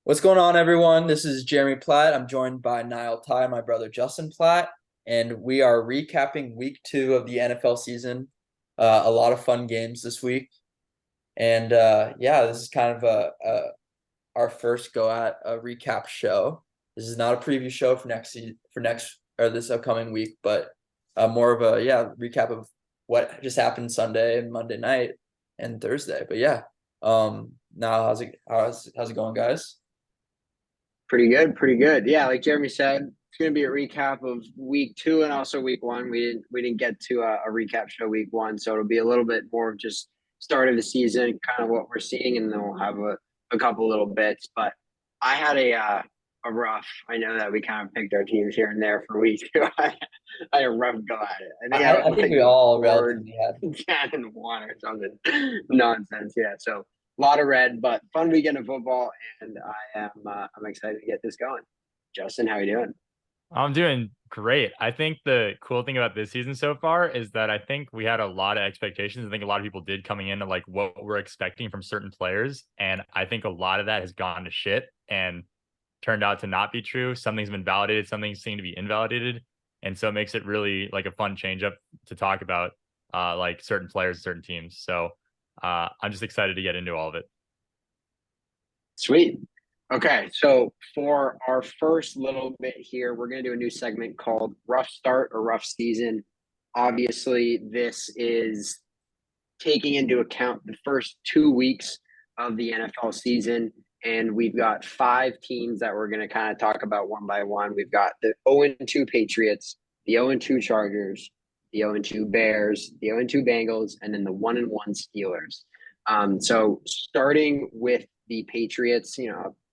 What's going on, everyone? This is Jeremy Platt. I'm joined by Niall Tighe, my brother Justin Platt, and we are recapping week 2 of the NFL season. A lot of fun games this week, and yeah, this is kind of our first go at a recap show. This is not a preview show for next or this upcoming week, but more of a recap of what just happened Sunday and Monday night and Thursday. But yeah, now how's it going, guys? Pretty good, pretty good. Yeah, like Jeremy said, it's going to be a recap of week two and also week one. We didn't get to a recap show week one, so it'll be a little bit more of just start of the season, kind of what we're seeing, and then we'll have a couple little bits. But I had a rough. I know that we kind of picked our teams here and there for week two. I had a rough go at it. I think I think we we all scored relatively had. 10-1 or something nonsense. Yeah, so a lot of red, but fun weekend of football, and I'm excited to get this going. Justin, how you doing? I'm doing great. I think the cool thing about this season so far is that I think we had a lot of expectations. I think a lot of people did coming into like what we're expecting from certain players. And I think a lot of that has gone to shit and turned out to not be true. Something's been validated, something seemed to be invalidated. And so it makes it really like a fun change up to talk about like certain players, certain teams. So I'm just excited to get into all of it. Sweet. Okay, so for our first little bit here, we're going to do a new segment called Rough Start or Rough Season. Obviously, this is taking into account the first 2 weeks of the NFL season. And we've got 5 teams that we're going to kind of talk about one by one. We've got the 0-2 Patriots, the 0-2 Chargers, the 0-2 Bears, the 0-2 Bengals, and then the 1-1 Steelers. So starting with the Patriots,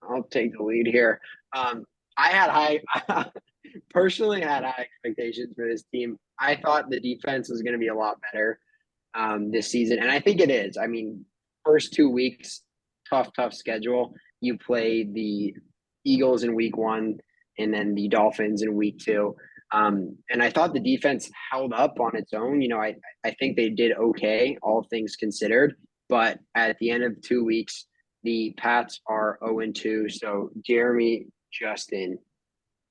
I'll take the lead here. I had personally had high expectations for this team. I thought the defense was going to be a lot better this season, and I think it is. I mean, first 2 weeks, tough schedule. You play the Eagles in week one, and then the Dolphins in week two. And I thought the defense held up on its own. I think they did okay, all things considered. But at the end of 2 weeks, the Pats are 0-2. So, Jeremy, Justin,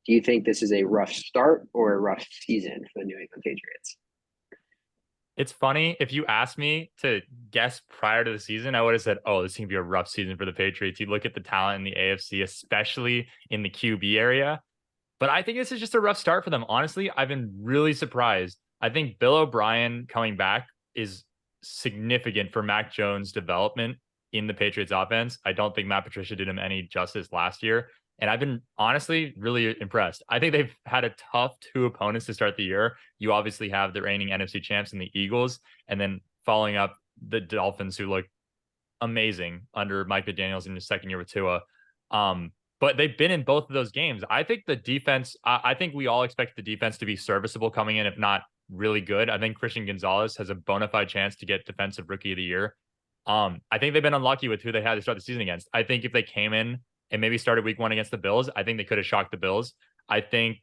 do you think this is a rough start or a rough season for the New England Patriots? It's funny. If you asked me to guess prior to the season, I would have said, oh, this is going to be a rough season for the Patriots. You look at the talent in the AFC, especially in the QB area. But I think this is just a rough start for them. Honestly, I've been really surprised. I think Bill O'Brien coming back is significant for Mac Jones' development in the Patriots offense. I don't think Matt Patricia did him any justice last year. And I've been honestly really impressed. I think they've had a tough 2 opponents to start the year. You obviously have the reigning NFC champs and the Eagles, and then following up the Dolphins, who look amazing under Mike McDaniels in his second year with Tua. But they've been in both of those games. I think the defense, I think we all expect the defense to be serviceable coming in, if not really good. I think Christian Gonzalez has a bona fide chance to get defensive rookie of the year. I think they've been unlucky with who they had to start the season against. I think if they came in and maybe started week one against the Bills, I think they could have shocked the Bills. I think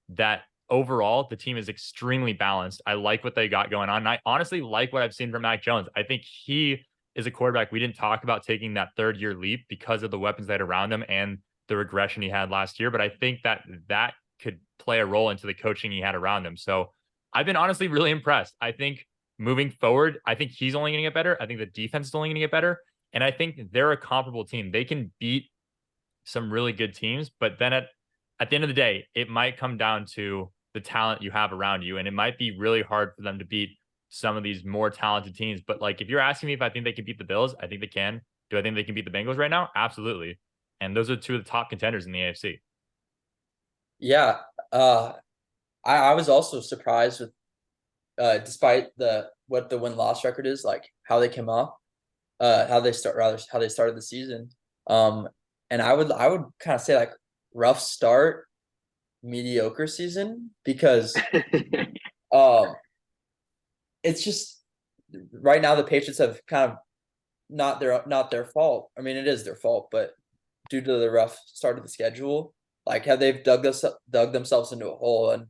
that overall the team is extremely balanced. I like what they got going on. And I honestly like what I've seen from Mac Jones. I think he is a quarterback we didn't talk about taking that third-year leap because of the weapons they had around him and the regression he had last year. But I think that could play a role into the coaching he had around him. So I've been honestly really impressed. I think moving forward, I think he's only going to get better. I think the defense is only going to get better. And I think they're a comparable team. They can beat some really good teams, but then at the end of the day, it might come down to the talent you have around you. And it might be really hard for them to beat some of these more talented teams. But like, if you're asking me if I think they can beat the Bills, I think they can. Do I think they can beat the Bengals right now? Absolutely. And those are two of the top contenders in the AFC. Yeah, I was also surprised with despite what the win-loss record is, like how they came up, how they started the season. And I would kind of say like rough start, mediocre season because um it's just right now the Patriots have kind of not their fault. I mean, it is their fault, but due to the rough start of the schedule, like have they've dug themselves into a hole. And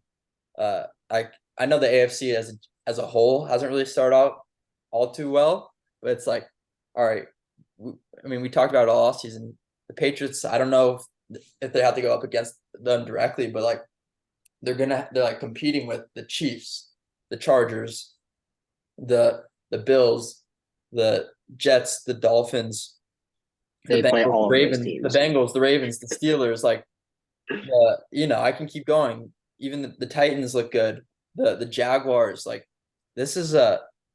I know the AFC as a whole hasn't really started out all too well, but it's like, all right, I mean, we talked about it all season. the Patriots, I don't know if they have to go up against them directly, but like they're like competing with the Chiefs, the Chargers, the Bills, the Jets, the Dolphins, the They play Bengals, the all of those Ravens, teams. the Ravens, the Steelers. Like I can keep going. Even the Titans look good. The Jaguars, like this is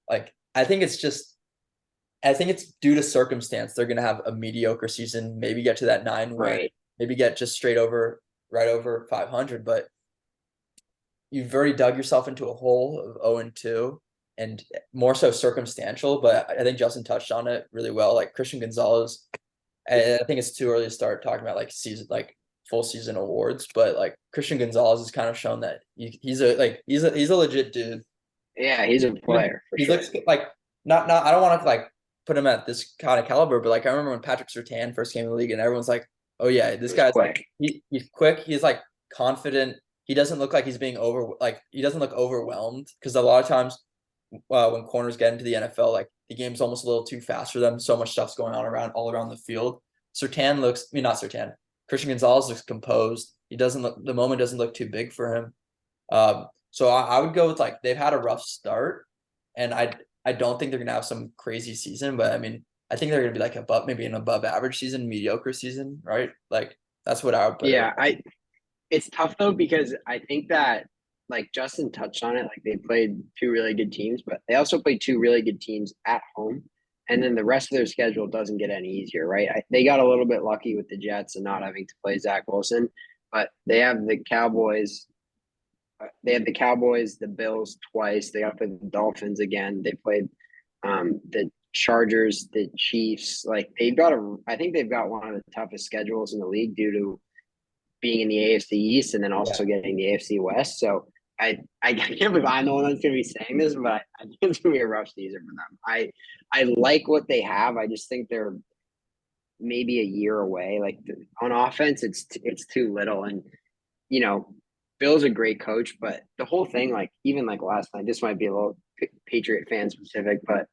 like I think it's due to circumstance. They're gonna have a mediocre season, maybe get to that 9 win, Right. maybe get just right over 500. But you've already dug yourself into a hole of 0-2, and more so circumstantial. But I think Justin touched on it really well. Like Christian Gonzalez, I think it's too early to start talking about like full season awards, but like Christian Gonzalez has kind of shown that he's a legit dude. Yeah, he's a player for He sure. looks like not I don't want to like put him at this kind of caliber, but like I remember when Patrick Surtain first came in the league, and everyone's like, "Oh yeah, this guy's quick. like he's quick. He's like confident. He doesn't look like he's being he doesn't look overwhelmed, because a lot of times when corners get into the NFL, like the game's almost a little too fast for them. So much stuff's going on all around the field. Not Surtain. Christian Gonzalez looks composed. The moment doesn't look too big for him. So I would go with like they've had a rough start, and I don't think they're gonna have some crazy season, but I mean I think they're gonna be like maybe an above average season, mediocre season, right? Like that's what I would put Yeah, it. it's tough though, because I think that, like Justin touched on it, like they played two really good teams, but they also played two really good teams at home. And then the rest of their schedule doesn't get any easier, right? They got a little bit lucky with the Jets and not having to play Zach Wilson, but they have the Cowboys. They have the Cowboys, the Bills twice. They got to play the Dolphins again. They played the Chargers, the Chiefs. Like I think they've got one of the toughest schedules in the league due to being in the AFC East and then also getting the AFC West. So I can't believe I'm the one that's going to be saying this, but I think it's going to be a rough season for them. I like what they have. I just think they're maybe a year away. Like on offense, it's too little. And you know, Bill's a great coach, but the whole thing, like even like last night, this might be a little Patriot fan specific, but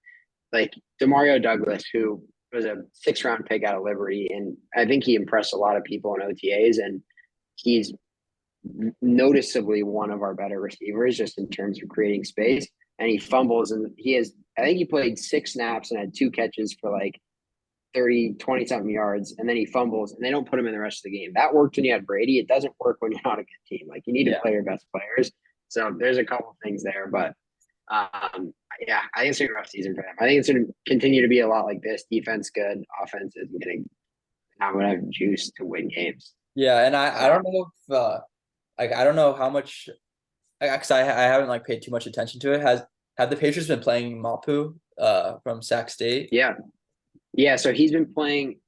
like Demario Douglas, who was a 6th-round pick out of Liberty, and I think he impressed a lot of people in OTAs, and he's noticeably one of our better receivers just in terms of creating space. And he fumbles, and I think he played 6 snaps and had 2 catches for like 20 something yards, and then he fumbles, and they don't put him in the rest of the game. That worked when you had Brady. It doesn't work when you're not a good team. Like you need to play your best players. So there's a couple things there, but yeah, I think it's a rough season for them. I think it's going to continue to be a lot like this. Defense good, offense isn't getting not going to have juice to win games. Yeah, and I don't know if like I don't know how much, because I haven't like paid too much attention to it. Have the Patriots been playing Mapu from Sac State? Yeah. So he's been playing.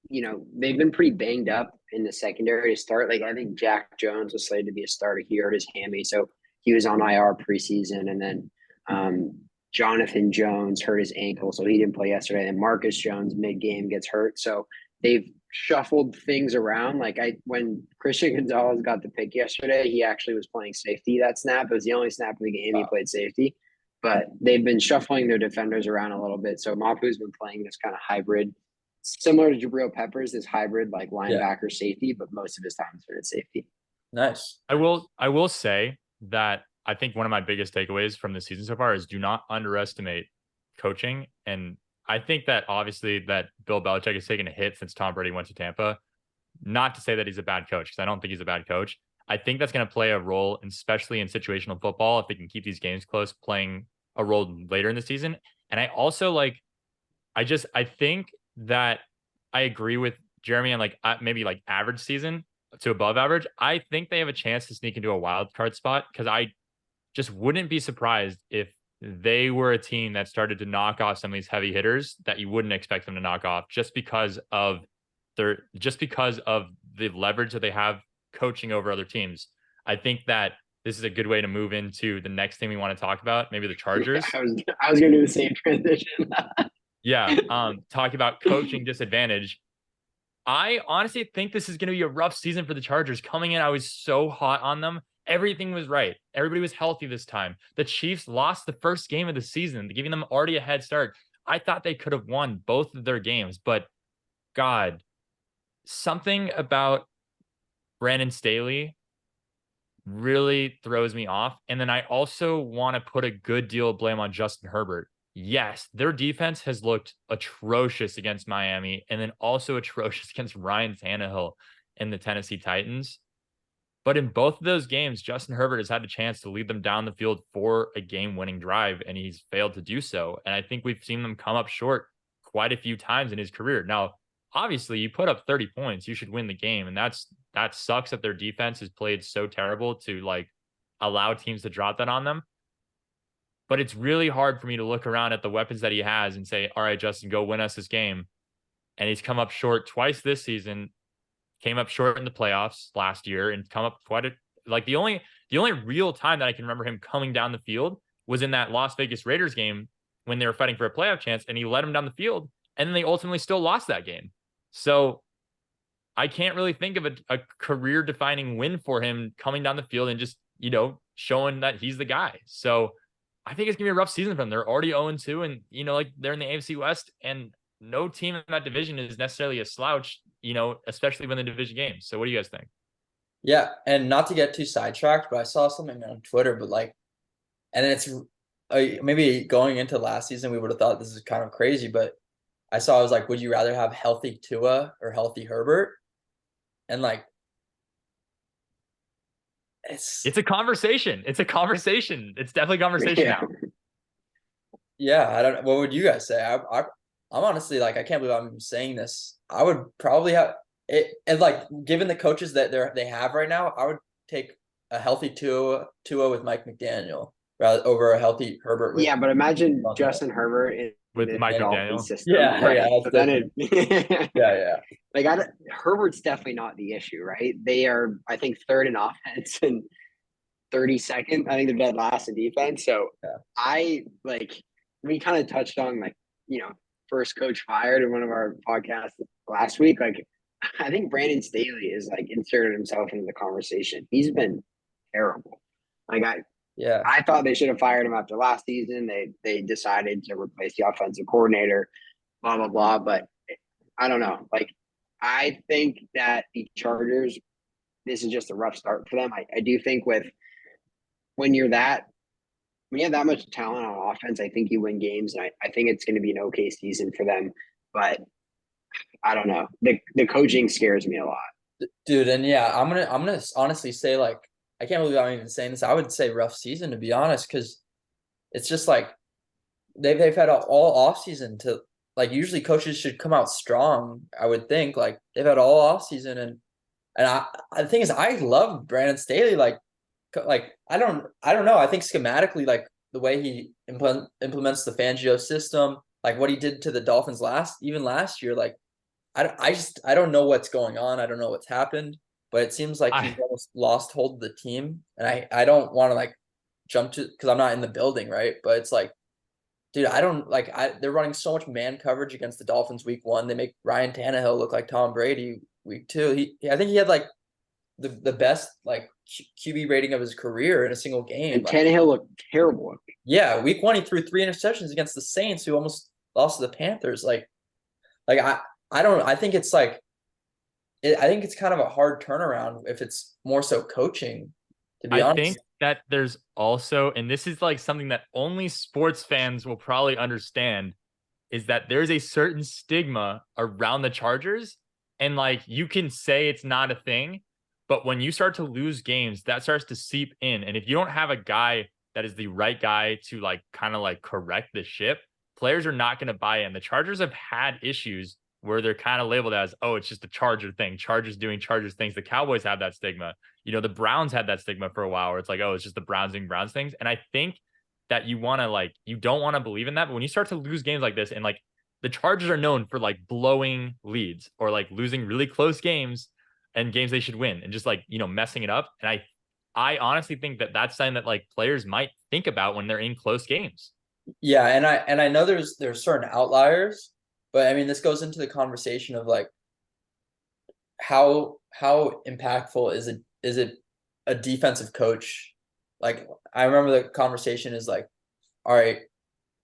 You know, they've been pretty banged up in the secondary to start. Like I think Jack Jones was slated to be a starter. He hurt his hammy, so he was on IR preseason, and then Jonathan Jones hurt his ankle, so he didn't play yesterday. And Marcus Jones mid-game gets hurt, so they've shuffled things around. Like when Christian Gonzalez got the pick yesterday, he actually was playing safety that snap. It was the only snap in the game he played safety. But they've been shuffling their defenders around a little bit. So Mapu's been playing this kind of hybrid, similar to Jabril Peppers, this hybrid like linebacker safety, but most of his time has been at safety. Nice. I will say that I think one of my biggest takeaways from the season so far is do not underestimate coaching. And I think that obviously that Bill Belichick has taken a hit since Tom Brady went to Tampa. Not to say that he's a bad coach, because I don't think he's a bad coach. I think that's going to play a role, especially in situational football, if they can keep these games close, playing a role later in the season. And I also I think that I agree with Jeremy on maybe like average season to above average. I think they have a chance to sneak into a wild card spot, because I just wouldn't be surprised if they were a team that started to knock off some of these heavy hitters that you wouldn't expect them to knock off just because of the leverage that they have coaching over other teams. I think that this is a good way to move into the next thing we want to talk about, maybe the Chargers. I was going to do the same transition. Yeah. Talking about coaching disadvantage. I honestly think this is going to be a rough season for the Chargers. Coming in, I was so hot on them. Everything was right. Everybody was healthy this time. The Chiefs lost the first game of the season, giving them already a head start. I thought they could have won both of their games, but God, something about Brandon Staley really throws me off. And then I also want to put a good deal of blame on Justin Herbert. Yes, their defense has looked atrocious against Miami and then also atrocious against Ryan Tannehill and the Tennessee Titans. But in both of those games, Justin Herbert has had a chance to lead them down the field for a game-winning drive, and he's failed to do so. And I think we've seen them come up short quite a few times in his career. Now, obviously, you put up 30 points, you should win the game, and that sucks that their defense has played so terrible to like allow teams to drop that on them. But it's really hard for me to look around at the weapons that he has and say, "All right, Justin, go win us this game." And he's come up short twice this season, came up short in the playoffs last year, and come up quite a like the only real time that I can remember him coming down the field was in that Las Vegas Raiders game when they were fighting for a playoff chance, and he led them down the field, and then they ultimately still lost that game. So I can't really think of a career defining win for him coming down the field and just, showing that he's the guy. So I think it's gonna be a rough season for them. They're already 0-2, and like they're in the AFC West, and no team in that division is necessarily a slouch, especially when the division games. So what do you guys think? Yeah, and not to get too sidetracked, but I saw something on Twitter, but like, and it's maybe going into last season, we would have thought this is kind of crazy, but I was like, would you rather have healthy Tua or healthy Herbert? And like, It's a conversation. It's a conversation. It's definitely a conversation Yeah. now. yeah, I don't know. What would you guys say? I'm honestly like, I can't believe I'm even saying this. I would probably have it, and like, given the coaches that they have right now, I would take a healthy Tua with Mike McDaniel rather over a healthy Herbert with Yeah, but imagine Von Miller. Justin Herbert in With the Mike Dolphins McDaniel. system, Yeah, right? yeah, that's So then different. Yeah. like Herbert's definitely not the issue, right? They are, I think, third in offense and 32nd. I think they're dead last in defense. So Yeah. we kind of touched on first coach fired in one of our podcasts last week. Like, I think Brandon Staley is like inserted himself into the conversation. He's been terrible. Like Yeah. I thought they should have fired him after last season. They decided to replace the offensive coordinator, blah blah blah. But I don't know. Like I think that the Chargers, this is just a rough start for them. I do think when you have that much talent on offense, I think you win games, and I think it's going to be an okay season for them. But I don't know. The coaching scares me a lot. Dude, and yeah, I'm gonna honestly say, like, I can't believe I'm even saying this. I would say rough season, to be honest, because it's just like they've had all off season to, like, usually coaches should come out strong, I would think. Like, they've had all off season, and the thing is, I love Brandon Staley. Like I don't know. I think schematically, like the way he implements the Fangio system, like what he did to the Dolphins last year, like I don't know what's going on. I don't know what's happened, but it seems like he's I almost lost hold of the team. And I don't want to like jump to, because I'm not in the building, right? But it's like, dude, I don't like they're running so much man coverage against the Dolphins week 1. They make Ryan Tannehill look like Tom Brady week 2. I think he had like the best like QB rating of his career in a single game. And Like, Tannehill looked terrible. yeah, week 1 he threw 3 interceptions against the Saints, who almost lost to the Panthers. Like I don't. I think it's like I think it's kind of a hard turnaround if it's more so coaching, to be I honest. think that there's also, and this is like something that only sports fans will probably understand, is that there's a certain stigma around the Chargers. And like you can say it's not a thing, but when you start to lose games, that starts to seep in. And if you don't have a guy that is the right guy to like kind of like correct the ship, players are not going to buy in. The Chargers have had issues where they're kind of labeled as, oh, it's just a Charger thing. Chargers doing Chargers things. The Cowboys have that stigma. The Browns had that stigma for a while where it's like, oh, it's just the Browns doing Browns things. And I think that you don't want to believe in that. But when you start to lose games like this, and like the Chargers are known for like blowing leads or like losing really close games and games they should win and just like, messing it up. And I honestly think that that's something that like players might think about when they're in close games. Yeah, and I know there's certain outliers, but I mean this goes into the conversation of like how impactful is it a defensive coach? Like I remember the conversation is like, all right,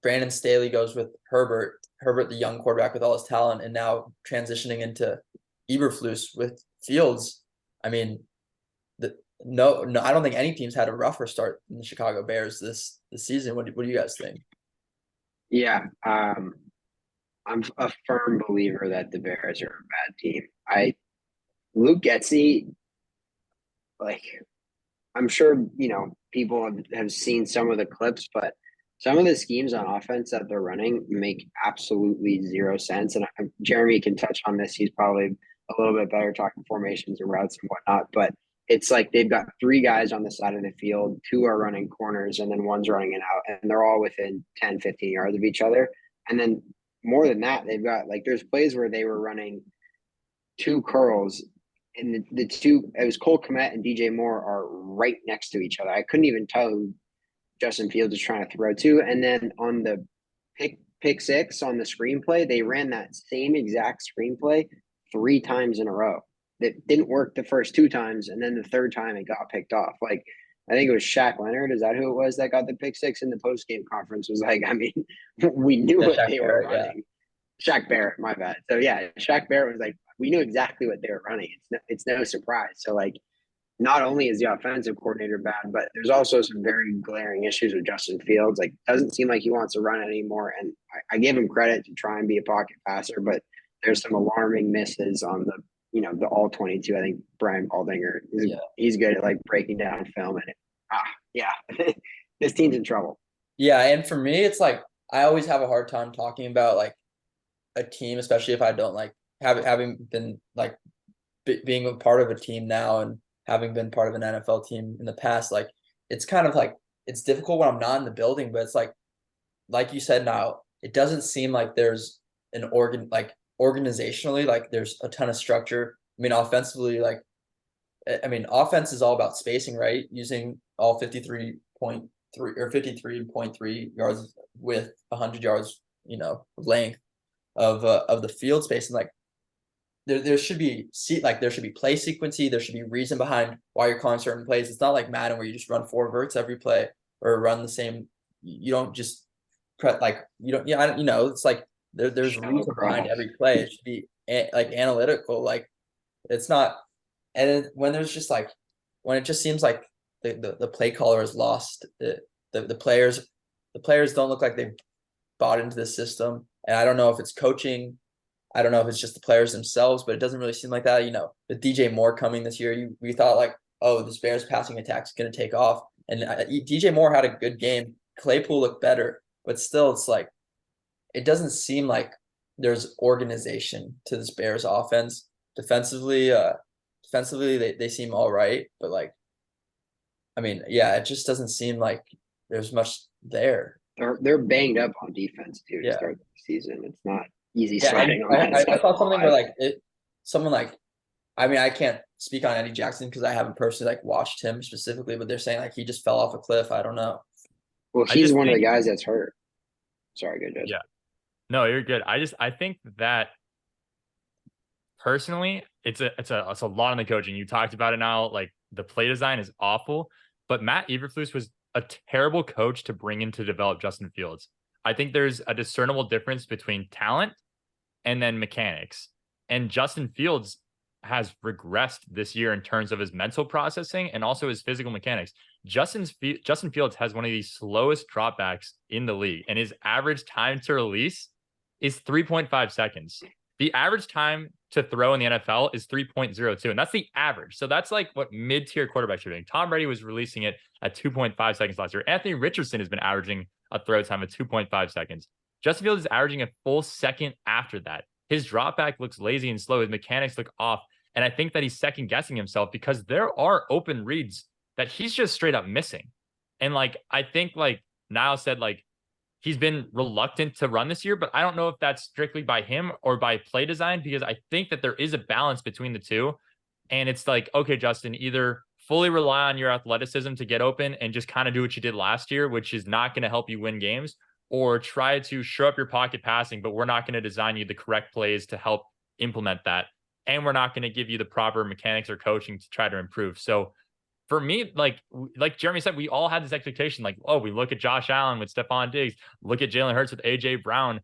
Brandon Staley goes with Herbert, the young quarterback with all his talent, and now transitioning into Eberflus with Fields, I mean, no, I don't think any team's had a rougher start than the Chicago Bears this season. What do you guys think? Yeah, I'm a firm believer that the Bears are a bad team. Luke Getsy, like I'm sure people have seen some of the clips, but some of the schemes on offense that they're running make absolutely zero sense. And Jeremy can touch on this. He's probably a little bit better talking formations and routes and whatnot. But it's like they've got three guys on the side of the field, two are running corners, and then one's running it out, and they're all within 10, 15 yards of each other. And then more than that, they've got there's plays where they were running two curls, and the two, it was Cole Kmet and DJ Moore, are right next to each other. I couldn't even tell who Justin Fields is trying to throw to. And then on the pick six on the screenplay, they ran that same exact screenplay 3 times in a row. That didn't work the first 2 times, and then the third time it got picked off. I think it was Shaq Leonard. Is that who it was that got the pick six in the post game conference? Was like, I mean, we knew what Shaq they were Barrett, running. Shaq Barrett, my bad. So yeah, Shaq Barrett was like, we knew exactly what they were running. It's no surprise. So not only is the offensive coordinator bad, but there's also some very glaring issues with Justin Fields. Doesn't seem like he wants to run anymore. And I give him credit to try and be a pocket passer, but there's some alarming misses on the the all 22. I think Brian Baldinger he's good at breaking down film, and this team's in trouble. Yeah, and for me, it's I always have a hard time talking about a team, especially if I don't having been being a part of a team now and having been part of an NFL team in the past. It's kind of it's difficult when I'm not in the building, but it's like you said, now it doesn't seem like there's an organizationally, there's a ton of structure. I mean, offensively, offense is all about spacing, right? Using all 53.3 or 53.3 yards with 100 yards, length of the field space. And there should be there should be play sequency. There should be reason behind why you're calling certain plays. It's not like Madden where you just run 4 verts every play or run the same. You don't just you don't, it's there's reason behind every play. It should be analytical. It's not. And when there's just when it just seems like the play caller is lost, the players don't look like they've bought into the system. And I don't know if it's coaching. I don't know if it's just the players themselves, but it doesn't really seem like that. With DJ Moore coming this year, we thought oh, this Bears passing attack is going to take off. And DJ Moore had a good game. Claypool looked better, but still, it's it doesn't seem like there's organization to this Bears offense. Defensively, they seem all right, but I mean, yeah, it just doesn't seem like there's much there. They're banged up on defense too to start the season. It's not easy sledding on that. I saw something where I mean, I can't speak on Eddie Jackson because I haven't personally watched him specifically, but they're saying he just fell off a cliff. I don't know. Well, he's one of the guys that's hurt. Sorry, good. Yeah. No, you're good. I think that personally, it's a lot on the coaching. You talked about it now. The play design is awful, but Matt Eberflus was a terrible coach to bring in to develop Justin Fields. I think there's a discernible difference between talent and then mechanics. And Justin Fields has regressed this year in terms of his mental processing and also his physical mechanics. Justin Fields has one of the slowest dropbacks in the league, and his average time to release is 3.5 seconds. The average time to throw in the NFL is 3.02, and that's the average. So that's what mid-tier quarterbacks are doing. Tom Brady was releasing it at 2.5 seconds last year. Anthony Richardson has been averaging a throw time of 2.5 seconds. Justin Fields is averaging a full second after that. His drop back looks lazy and slow. His mechanics look off. And I think that he's second guessing himself because there are open reads that he's just straight up missing. And I think Niall said, he's been reluctant to run this year, but I don't know if that's strictly by him or by play design, because I think that there is a balance between the two. And it's okay, Justin, either fully rely on your athleticism to get open and just kind of do what you did last year, which is not going to help you win games, or try to show up your pocket passing, but we're not going to design you the correct plays to help implement that. And we're not going to give you the proper mechanics or coaching to try to improve. So for me, like Jeremy said, we all had this expectation, we look at Josh Allen with Stephon Diggs, look at Jalen Hurts with AJ Brown.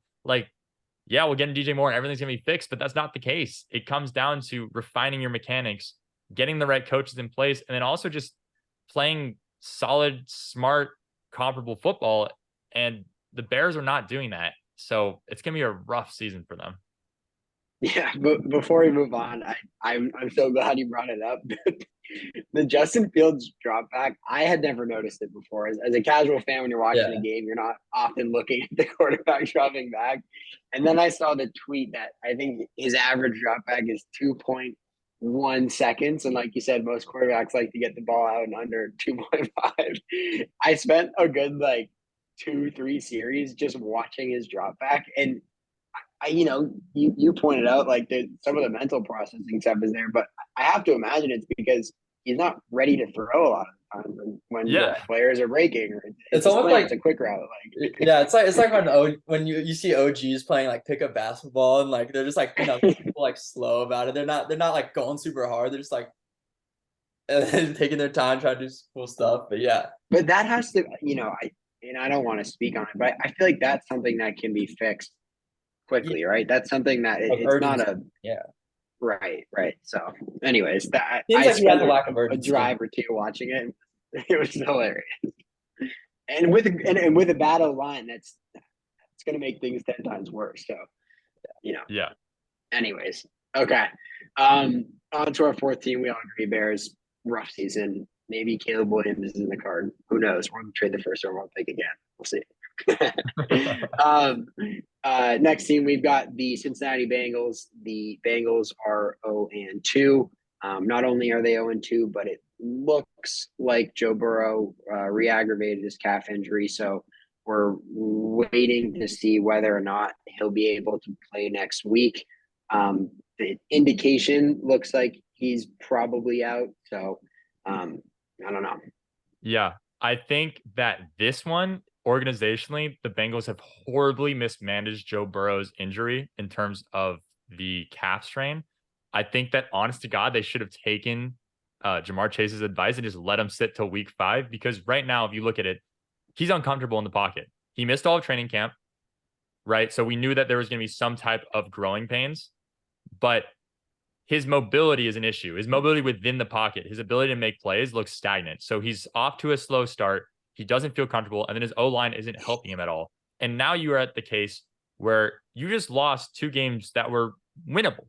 yeah, we'll get in DJ Moore and everything's going to be fixed, but that's not the case. It comes down to refining your mechanics, getting the right coaches in place, and then also just playing solid, smart, comparable football. And the Bears are not doing that. So it's going to be a rough season for them. Yeah, but before we move on, I'm so glad you brought it up. The Justin Fields drop back, I had never noticed it before. As a casual fan, when you're watching Yeah. a game, you're not often looking at the quarterback dropping back. And then I saw the tweet that I think his average drop back is 2.1 seconds. And like you said, most quarterbacks like to get the ball out in under 2.5. I spent a good like 2-3 series just watching his drop back. And you pointed out like some of the mental processing stuff is there, but I have to imagine it's because he's not ready to throw a lot of times when Yeah. players are breaking, or It's almost like it's a quick route. Like yeah, it's like when you see OGs playing like pickup basketball and like they're just like people like slow about it. They're not like going super hard. They're just like taking their time trying to do cool stuff. But yeah, but that has to I don't want to speak on it, but I feel like that's something that can be fixed quickly, right? That's something that like it's not urgency. Yeah, right. So, anyways, that seems I like he has spent a lack of a urgency. drive or two watching it. And it was hilarious, and with a bad line, it's going to make things 10 times worse. So, Yeah. Anyways, okay. On to our fourth team. We all agree Bears, rough season. Maybe Caleb Williams is in the card. Who knows? We're going to trade the first overall pick again. We'll see. Next team, we've got the Cincinnati Bengals. The Bengals are 0-2. Not only are they 0-2, but it looks like Joe Burrow re-aggravated his calf injury. So we're waiting to see whether or not he'll be able to play next week. The indication looks like he's probably out. So I don't know. Yeah. I think that this one, organizationally, the Bengals have horribly mismanaged Joe Burrow's injury in terms of the calf strain. I think that, honest to God, they should have taken Jamar Chase's advice and just let him sit till week 5, because right now, if you look at it, he's uncomfortable in the pocket. He missed all of training camp, right? So we knew that there was going to be some type of growing pains, but his mobility is an issue. His mobility within the pocket, his ability to make plays looks stagnant. So he's off to a slow start. He doesn't feel comfortable. And then his O-line isn't helping him at all. And now you are at the case where you just lost 2 games that were winnable,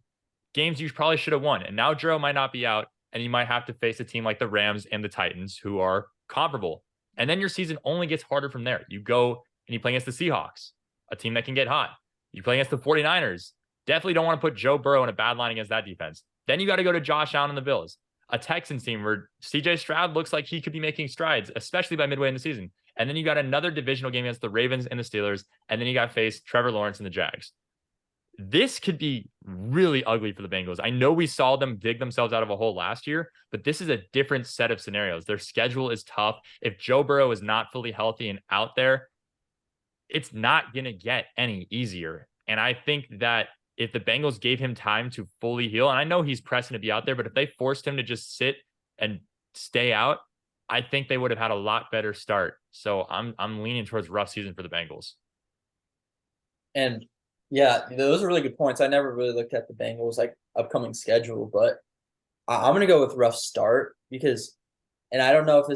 games you probably should have won. And now Drew might not be out, and you might have to face a team like the Rams and the Titans, who are comparable. And then your season only gets harder from there. You go and you play against the Seahawks, a team that can get hot. You play against the 49ers. Definitely don't want to put Joe Burrow in a bad line against that defense. Then you got to go to Josh Allen and the Bills, a Texans team where CJ Stroud looks like he could be making strides, especially by midway in the season. And then you got another divisional game against the Ravens and the Steelers. And then you got to face Trevor Lawrence and the Jags. This could be really ugly for the Bengals. I know we saw them dig themselves out of a hole last year, but this is a different set of scenarios. Their schedule is tough. If Joe Burrow is not fully healthy and out there, it's not going to get any easier. And I think that if the Bengals gave him time to fully heal, and I know he's pressing to be out there, but if they forced him to just sit and stay out, I think they would have had a lot better start. So I'm leaning towards rough season for the Bengals. And yeah, those are really good points. I never really looked at the Bengals like upcoming schedule, but I'm gonna go with rough start because, and I don't know if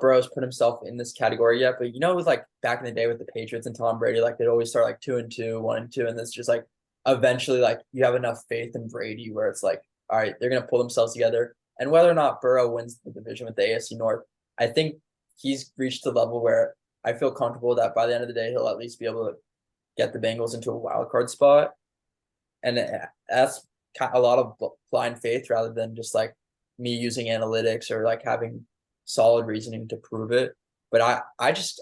Burrow's put himself in this category yet, but with like back in the day with the Patriots and Tom Brady, like they'd always start like 2-2, 1-2, and it's just like eventually like you have enough faith in Brady where it's like, all right, they're gonna pull themselves together. And whether or not Burrow wins the division with the AFC North, I think he's reached the level where I feel comfortable that by the end of the day he'll at least be able to get the Bengals into a wild card spot, and that's a lot of blind faith rather than just like me using analytics or like having solid reasoning to prove it. But I just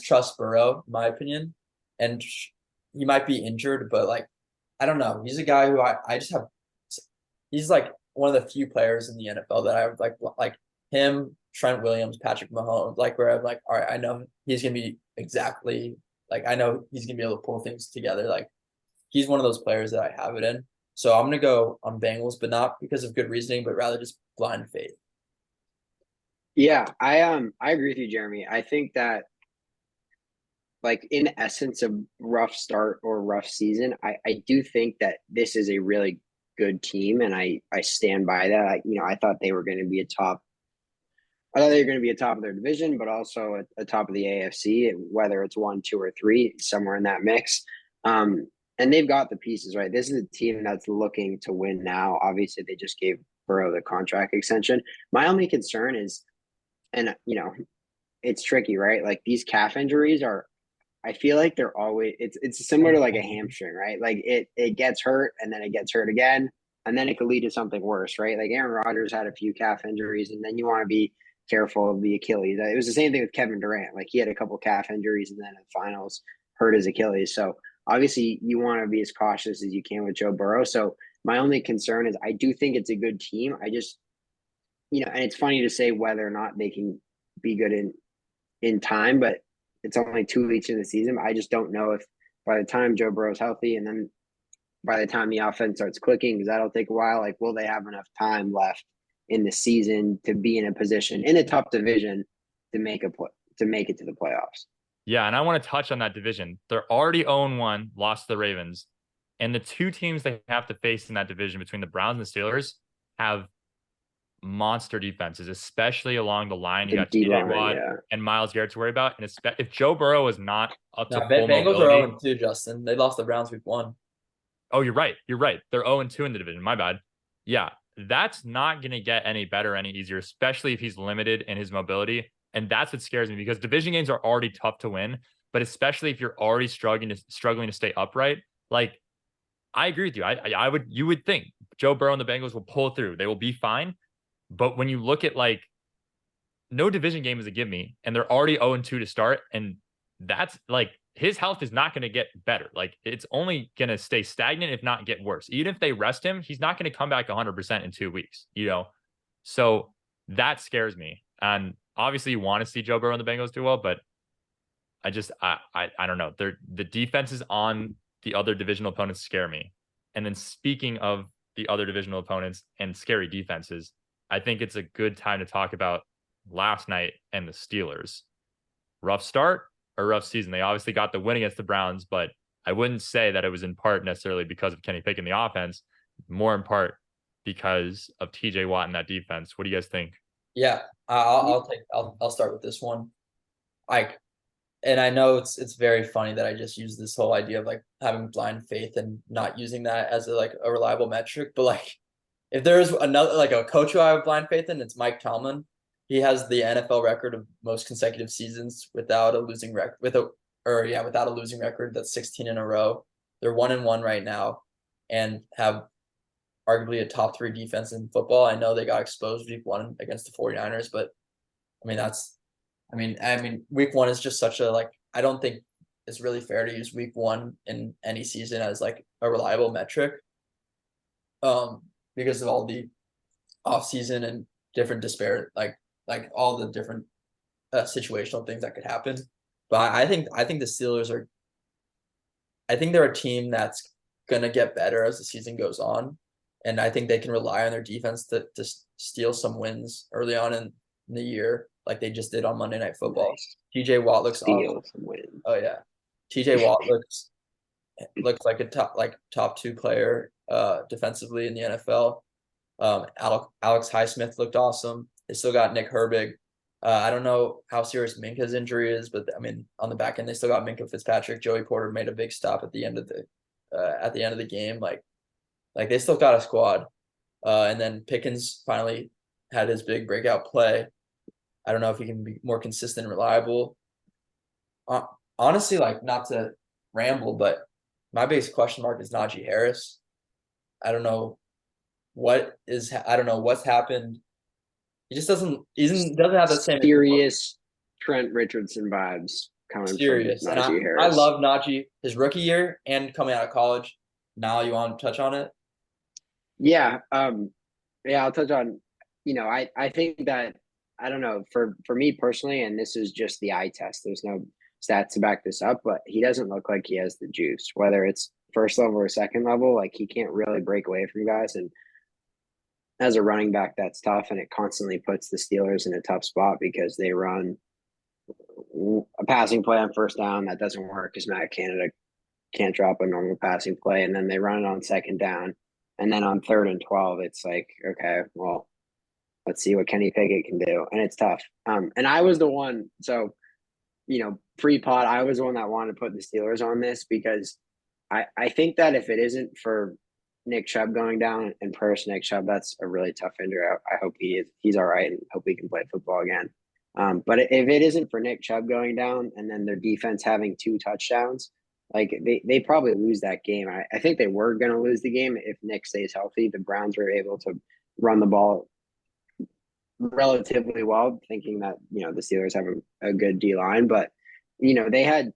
trust Burrow, in my opinion, and he might be injured, but like I don't know. He's a guy who I just have. He's like one of the few players in the NFL that I would like him, Trent Williams, Patrick Mahomes, like where I'm like, all right, I know he's gonna be exactly like I know he's gonna be able to pull things together. Like he's one of those players that I have it in. So I'm gonna go on Bengals, but not because of good reasoning, but rather just blind faith. Yeah, I agree with you, Jeremy. I think that like in essence of rough start or rough season, I do think that this is a really good team, and I stand by that. I thought they were going to be I thought they were going to be a top of their division, but also a top of the AFC, whether it's 1, 2, or 3, somewhere in that mix. And they've got the pieces, right? This is a team that's looking to win now. Obviously, they just gave Burrow the contract extension. My only concern is, and it's tricky, right? Like these calf injuries are, I feel like they're always, it's similar to like a hamstring, right? Like it gets hurt and then it gets hurt again, and then it could lead to something worse, right? Like Aaron Rodgers had a few calf injuries, and then you want to be careful of the Achilles. It was the same thing with Kevin Durant. Like he had a couple calf injuries and then in the finals hurt his Achilles. So obviously you want to be as cautious as you can with Joe Burrow. So my only concern is I do think it's a good team. I just, and it's funny to say whether or not they can be good in time, but it's only 2 weeks in the season. I just don't know if by the time Joe Burrow's healthy and then by the time the offense starts clicking, because that'll take a while, like will they have enough time left in the season to be in a position in a tough division to make to make it to the playoffs? Yeah, and I want to touch on that division. They're already 0-1, lost to the Ravens. And the two teams they have to face in that division between the Browns and the Steelers have monster defenses, especially along the line. You The got D TJ line, Watt yeah. and Myles Garrett to worry about. And if Joe Burrow is not up to No, full Bengals are mobility, 0-2, Justin. They lost the Browns week 1. oh, you're right. You're right. They're 0-2 in the division. My bad. Yeah, that's not going to get any better, any easier, especially if he's limited in his mobility. And that's what scares me, because division games are already tough to win, but especially if you're already struggling to stay upright. Like, I agree with you. You would think Joe Burrow and the Bengals will pull through. They will be fine. But when you look at, like, no division game is a give me, and they're already 0-2 to start, and that's like his health is not going to get better. Like it's only going to stay stagnant, if not get worse. Even if they rest him, he's not going to come back 100% in 2 weeks, So that scares me. And obviously you want to see Joe Burrow and the Bengals do well, but I don't know. The defenses on the other divisional opponents scare me. And then speaking of the other divisional opponents and scary defenses, I think it's a good time to talk about last night and the Steelers. Rough start or rough season? They obviously got the win against the Browns, but I wouldn't say that it was in part necessarily because of Kenny Pickett in the offense, more in part because of TJ Watt in that defense. What do you guys think? Yeah, I'll start with this one. And I know it's very funny that I just use this whole idea of like having blind faith and not using that as a reliable metric. But like, if there's another like a coach who I have blind faith in, it's Mike Tomlin. He has the NFL record of most consecutive seasons without a losing record without a losing record. That's 16 in a row. They're 1-1 right now and have arguably a top 3 defense in football. I know they got exposed week 1 against the 49ers, but I mean week 1 is just such a I don't think it's really fair to use week 1 in any season as like a reliable metric. Because of all the off season and different disparate like all the different situational things that could happen. But I think the Steelers are. I think they're a team that's gonna get better as the season goes on, and I think they can rely on their defense to steal some wins early on in the year, like they just did on Monday Night Football. Nice. TJ Watt looks Steal awesome. some wins. Oh yeah, TJ Watt looks like a top 2 player defensively in the NFL. Alex Highsmith looked awesome. They still got Nick Herbig. I don't know how serious Minka's injury is, but I mean, on the back end, they still got Minka Fitzpatrick. Joey Porter made a big stop at the end of the game. Like they still got a squad. And then Pickens finally had his big breakout play. I don't know if he can be more consistent and reliable. Honestly, like not to ramble, but my biggest question mark is Najee Harris. I don't know what's happened. He just doesn't have the same serious Trent Richardson vibes coming serious. from And Najee Harris. I love Najee his rookie year and coming out of college. Now you want to touch on it? Yeah, I'll touch on. I think that I don't know for me personally, and this is just the eye test. There's no stats to back this up, but he doesn't look like he has the juice. Whether it's first level or second level, like he can't really break away from guys, and as a running back, that's tough, and it constantly puts the Steelers in a tough spot because they run a passing play on first down that doesn't work because Matt Canada can't drop a normal passing play, and then they run it on second down, and then on 3rd and 12, it's like, okay, well, let's see what Kenny Pickett can do, and it's tough. And I was the one, so pre-pod, I was the one that wanted to put the Steelers on this because I think that if it isn't for Nick Chubb going down and prayers to Nick Chubb, that's a really tough injury. I hope he's all right and hope he can play football again. But if it isn't for Nick Chubb going down and then their defense having 2 touchdowns, like they probably lose that game. I think they were going to lose the game if Nick stays healthy. The Browns were able to run the ball relatively well, thinking that the Steelers have a good D line, but they had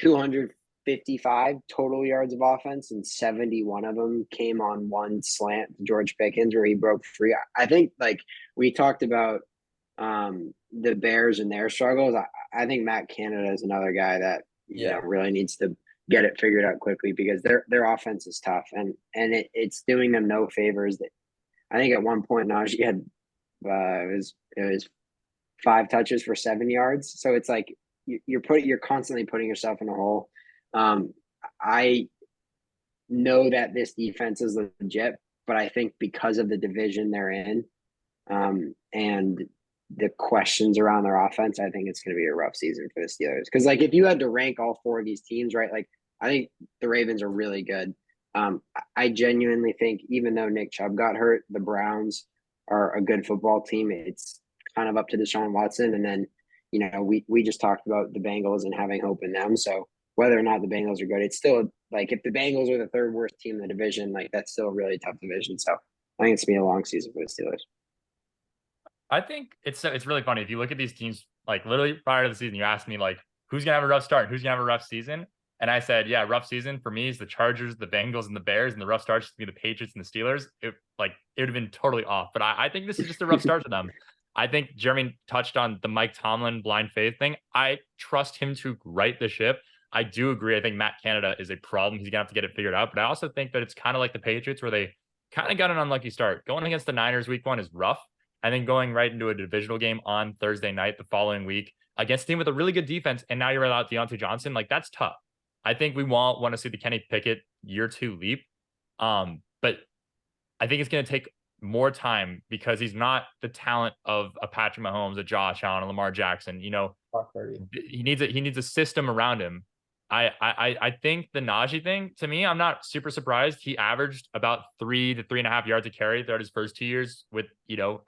255 total yards of offense, and 71 of them came on one slant to George Pickens where he broke free. I think, like we talked about the Bears and their struggles. I think Matt Canada is another guy that really needs to get it figured out quickly because their offense is tough and it's doing them no favors. That I think at one point Najee had it was 5 touches for 7 yards. So it's like you're constantly putting yourself in a hole. I know that this defense is legit, but I think because of the division they're in, and the questions around their offense, I think it's going to be a rough season for the Steelers. Because like if you had to rank all 4 of these teams, right? Like I think the Ravens are really good. I genuinely think even though Nick Chubb got hurt, the Browns are a good football team. It's kind of up to Deshaun Watson, and then we just talked about the Bengals and having hope in them. So whether or not the Bengals are good, it's still like if the Bengals are the 3rd worst team in the division, like that's still a really tough division. So I think it's gonna be a long season for the Steelers. I think it's really funny if you look at these teams. Like literally prior to the season, you asked me like who's gonna have a rough start, who's gonna have a rough season, and I said, yeah, rough season for me is the Chargers, the Bengals, and the Bears, and the rough starts to be the Patriots and the Steelers. It would have been totally off, but I think this is just a rough start for them. I think Jeremy touched on the Mike Tomlin blind faith thing. I trust him to right the ship. I do agree. I think Matt Canada is a problem. He's gonna have to get it figured out. But I also think that it's kind of like the Patriots where they kind of got an unlucky start. Going against the Niners week 1 is rough. And then going right into a divisional game on Thursday night the following week against a team with a really good defense, and now you're without Deontay Johnson, like that's tough. I think we want to see the Kenny Pickett year 2 leap. But I think it's going to take more time because he's not the talent of a Patrick Mahomes, a Josh Allen, a Lamar Jackson. He needs a system around him. I think the Najee thing, to me, I'm not super surprised. He averaged about 3 to 3.5 yards a carry throughout his first 2 years with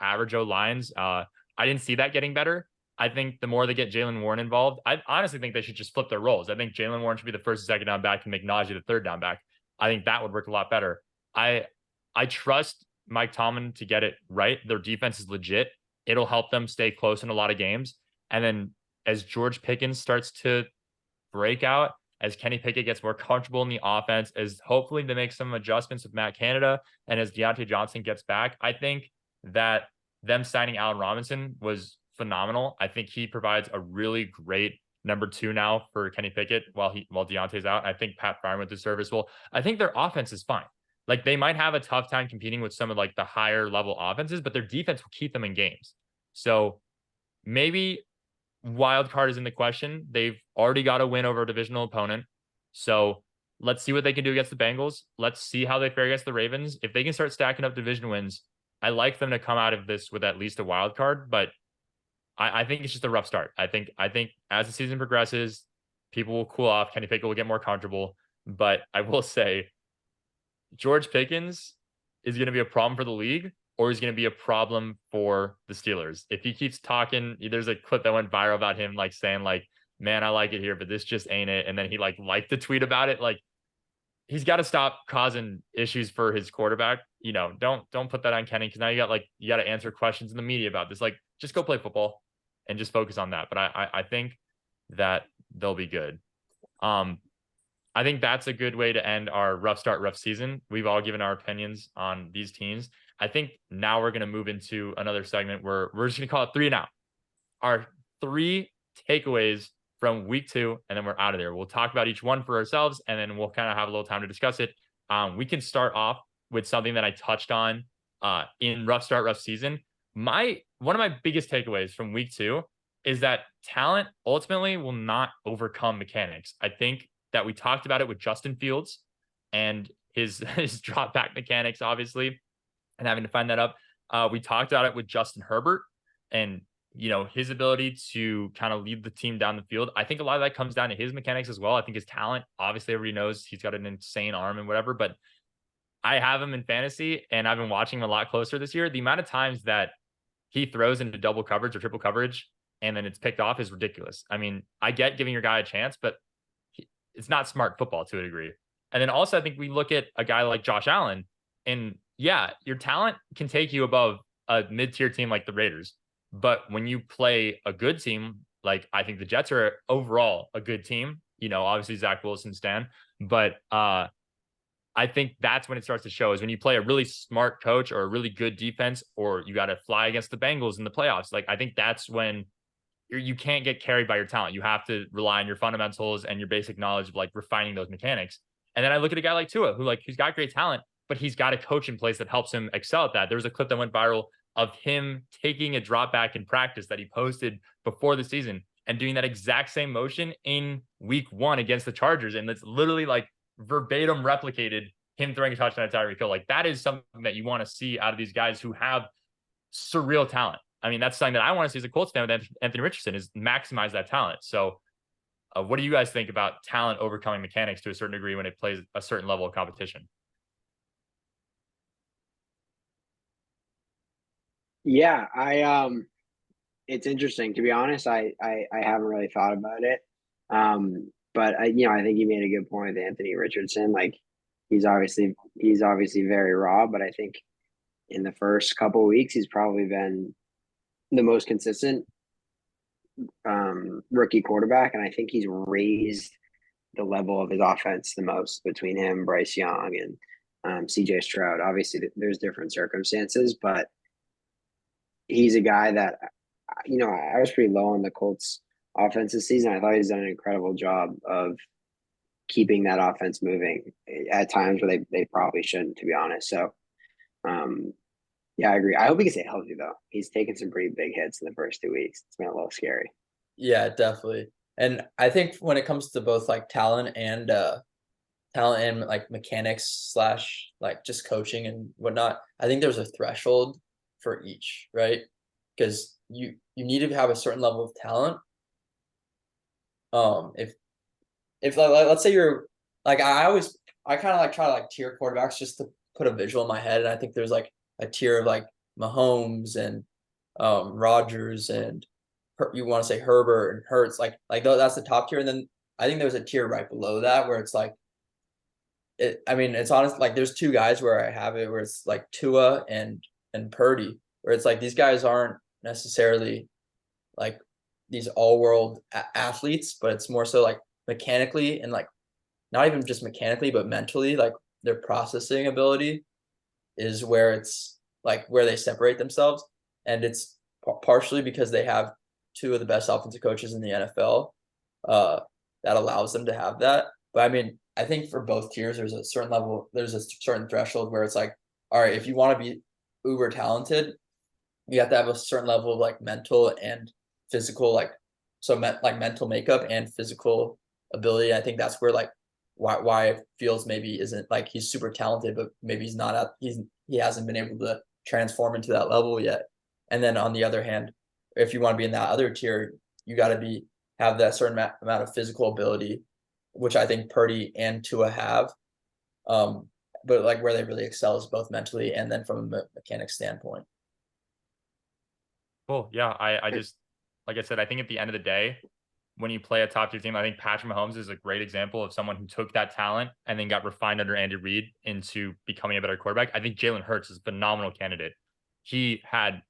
average O lines. I didn't see that getting better. I think the more they get Jalen Warren involved, I honestly think they should just flip their roles. I think Jalen Warren should be the first and second down back and make Najee the third down back. I think that would work a lot better. I trust Mike Tomlin to get it right. Their defense is legit. It'll help them stay close in a lot of games. And then as George Pickens starts to break out, as Kenny Pickett gets more comfortable in the offense, as hopefully they make some adjustments with Matt Canada, and as Deontay Johnson gets back, I think that them signing Allen Robinson was phenomenal. I think he provides a really great number 2 now for Kenny Pickett while Deontay's out. I think Pat Freiermuth is serviceable. I think their offense is fine. Like they might have a tough time competing with some of like the higher level offenses, but their defense will keep them in games. So maybe wild card is in the question. They've already got a win over a divisional opponent. So let's see what they can do against the Bengals. Let's see how they fare against the Ravens. If they can start stacking up division wins, I like them to come out of this with at least a wild card, but I think it's just a rough start. I think as the season progresses, people will cool off. Kenny Pickett will get more comfortable. But I will say George Pickens is going to be a problem for the league, or he's going to be a problem for the Steelers. If he keeps talking, there's a clip that went viral about him like saying like, man, I like it here, but this just ain't it. And then he liked the tweet about it. Like he's got to stop causing issues for his quarterback. Don't put that on Kenny, because now you got to answer questions in the media about this. Like just go play football and just focus on that. But I think that they'll be good. I think that's a good way to end our rough start, rough season. We've all given our opinions on these teams. I think now we're going to move into another segment where we're just going to call it 3 and out. Our 3 takeaways from week 2, and then we're out of there. We'll talk about each one for ourselves, and then we'll kind of have a little time to discuss it. We can start off with something that I touched on in rough start, rough season. One of my biggest takeaways from week 2 is that talent ultimately will not overcome mechanics. I think that we talked about it with Justin Fields and his his drop back mechanics, obviously, and having to find that up. We talked about it with Justin Herbert and his ability to kind of lead the team down the field. I think a lot of that comes down to his mechanics as well. I think his talent, obviously, everybody knows he's got an insane arm and whatever, but I have him in fantasy and I've been watching him a lot closer this year. The amount of times that he throws into double coverage or triple coverage and then it's picked off is ridiculous. I mean, I get giving your guy a chance, but it's not smart football to a degree. And then also, I think we look at a guy like Josh Allen, and yeah, your talent can take you above a mid-tier team like the Raiders. But when you play a good team, like I think the Jets are overall a good team, obviously Zach Wilson stan, but I think that's when it starts to show is when you play a really smart coach or a really good defense, or you got to fly against the Bengals in the playoffs. Like, I think that's when you can't get carried by your talent. You have to rely on your fundamentals and your basic knowledge of like refining those mechanics. And then I look at a guy like Tua, who's got great talent, but he's got a coach in place that helps him excel at that. There was a clip that went viral of him taking a drop back in practice that he posted before the season and doing that exact same motion in week 1 against the Chargers. And it's literally like verbatim replicated him throwing a touchdown to Tyreek Hill. Like, that is something that you want to see out of these guys who have surreal talent. I mean, that's something that I want to see as a Colts fan with Anthony Richardson, is maximize that talent. So what do you guys think about talent overcoming mechanics to a certain degree when it plays a certain level of competition? Yeah, it's interesting. To be honest, I haven't really thought about it. But I think you made a good point with Anthony Richardson. Like, he's obviously very raw, but I think in the first couple of weeks he's probably been the most consistent rookie quarterback, and I think he's raised the level of his offense the most between him, Bryce Young, and CJ Stroud. Obviously, there's different circumstances, but he's a guy that I was pretty low on the Colts offense this season. I thought he's done an incredible job of keeping that offense moving at times where they probably shouldn't, to be honest. So, yeah, I agree. I hope he can stay healthy, though. He's taken some pretty big hits in the first 2 weeks. It's been a little scary. Yeah, definitely. And I think when it comes to both like talent and like mechanics slash like just coaching and whatnot, I think there's a threshold for each, right? Because you need to have a certain level of talent. If like, let's say you're like, I kind of like try to like tier quarterbacks just to put a visual in my head, and I think there's like a tier of like Mahomes and Rodgers and you want to say Herbert and Hurts, that's the top tier, and then I think there's a tier right below that where it's like I mean, it's honest, like there's two guys where I have it where it's like Tua and Purdy, where it's like these guys aren't necessarily like these all-world athletes, but it's more so like mechanically and like not even just mechanically, but mentally, like their processing ability is where it's like where they separate themselves. And it's partially because they have two of the best offensive coaches in the NFL that allows them to have that. But I mean, I think for both tiers, there's a certain threshold where it's like, all right, if you want to be uber talented, you have to have a certain level of like mental and physical, like mental makeup and physical ability. I think that's where like why it feels maybe isn't like he's super talented, but maybe he hasn't been able to transform into that level yet. And then on the other hand, if you want to be in that other tier, you got to have that certain amount of physical ability, which I think Purdy and Tua have. But like where they really excel is both mentally and then from a mechanic standpoint. Cool. Yeah. I just, like I said, I think at the end of the day, when you play a top tier team, I think Patrick Mahomes is a great example of someone who took that talent and then got refined under Andy Reid into becoming a better quarterback. I think Jalen Hurts is a phenomenal candidate. He had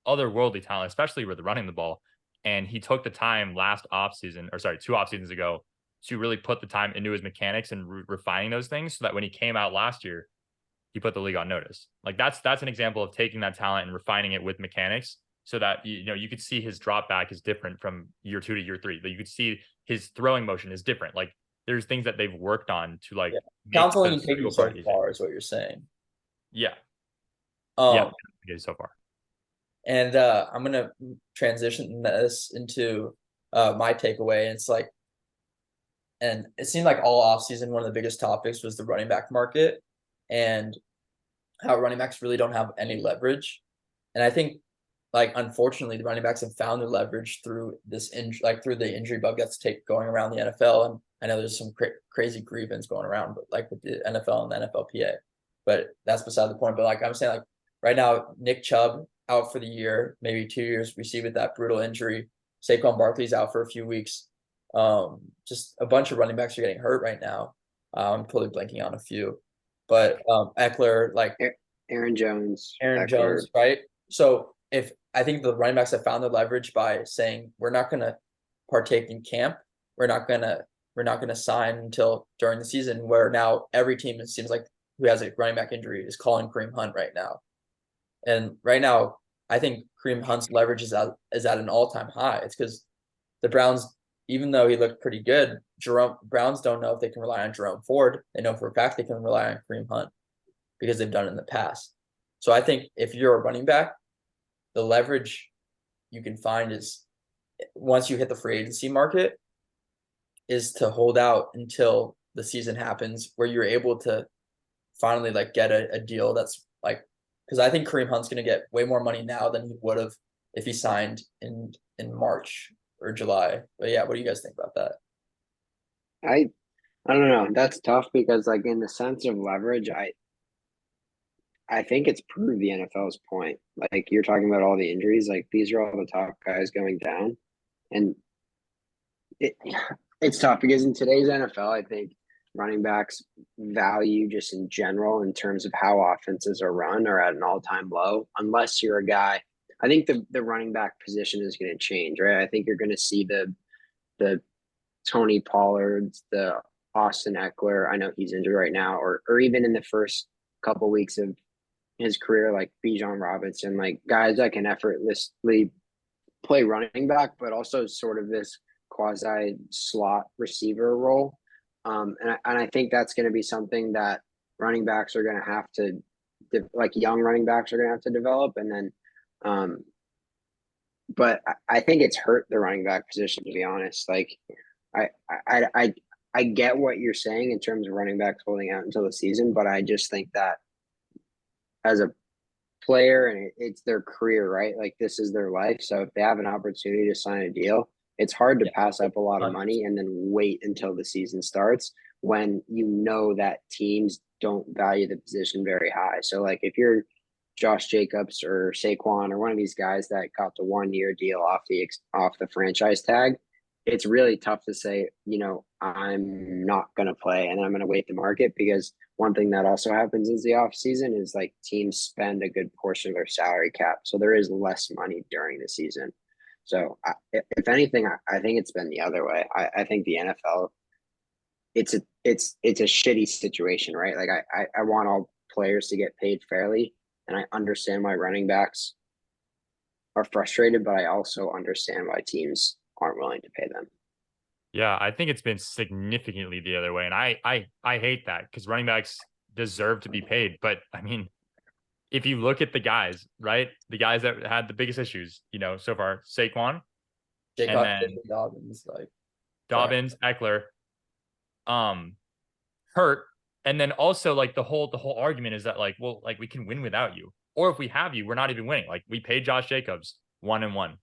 otherworldly talent, especially with running the ball. And he took the time last offseason, or sorry, 2 off seasons ago, to really put the time into his mechanics and refining those things so that when he came out last year, he put the league on notice. Like that's an example of taking that talent and refining it with mechanics so that you could see his drop back is different from year 2 to year 3. That you could see his throwing motion is different. Like there's things that they've worked on to like talent's only take you so far is what you're saying. Yeah. Um yeah, so far. And I'm gonna transition this into my takeaway. And it's like, and it seemed like all offseason, one of the biggest topics was the running back market and how running backs really don't have any leverage. And I think, like, unfortunately, the running backs have found their leverage through this through the injury bug that's going around the NFL. And I know there's some crazy grievance going around, but like with the NFL and the NFLPA. But that's beside the point. But like I'm saying, like right now, Nick Chubb out for the year, maybe 2 years. We see with that brutal injury. Saquon Barkley's out for a few weeks. Just a bunch of running backs are getting hurt right now. I'm totally blanking on a few, but Eckler, like Aaron Jones, Aaron Eckler. Jones, right? So if I think the running backs have found their leverage by saying we're not going to partake in camp, we're not gonna sign until during the season. Where now every team, it seems like, who has a running back injury is calling Kareem Hunt right now. And right now, I think Kareem Hunt's leverage is at an all-time high. It's because the Browns, even though he looked pretty good, Browns don't know if they can rely on Jerome Ford. They know for a fact they can rely on Kareem Hunt because they've done it in the past. So I think if you're a running back, the leverage you can find is, once you hit the free agency market, is to hold out until the season happens, where you're able to finally like get a deal that's like, because I think Kareem Hunt's going to get way more money now than he would have if he signed in March or July. But yeah, what do you guys think about that? I don't know. That's tough because like in the sense of leverage, I think it's proved the NFL's point. Like you're talking about all the injuries, like these are all the top guys going down. And it it's tough because in today's NFL, I think running backs value just in general in terms of how offenses are run are at an all-time low, unless you're a guy. I think the running back position is going to change, right? I think you're going to see the Tony Pollards, the Austin Eckler. I know he's injured right now, or even in the first couple weeks of his career, like Bijan Robinson, like guys that can effortlessly play running back, but also sort of this quasi slot receiver role. And I think that's going to be something that running backs are going to have to, like young running backs are going to have to develop. And then, but I think it's hurt the running back position, to be honest. Like, I, I, I, I get what you're saying in terms of running backs holding out until the season, but I just think that as a player and it's their career, right? Like this is their life. So if they have an opportunity to sign a deal, it's hard to pass up a lot of money and then wait until the season starts when you know that teams don't value the position very high. So like if you're Josh Jacobs or Saquon or one of these guys that got the 1 year deal off the franchise tag, it's really tough to say, I'm not going to play and I'm going to wait the market, because one thing that also happens is the off season is like teams spend a good portion of their salary cap. So there is less money during the season. So if anything, I think it's been the other way. I think the NFL, it's a shitty situation, right? Like I want all players to get paid fairly, and I understand why running backs are frustrated, but I also understand why teams aren't willing to pay them. Yeah, I think it's been significantly the other way. And I hate that because running backs deserve to be paid. But I mean, if you look at the guys, right? The guys that had the biggest issues, so far, Saquon, and then Dobbins, like Dobbins, Eckler, hurt. And then also like the whole argument is that like, well, like we can win without you. Or if we have you, we're not even winning. Like we paid Josh Jacobs 1-1.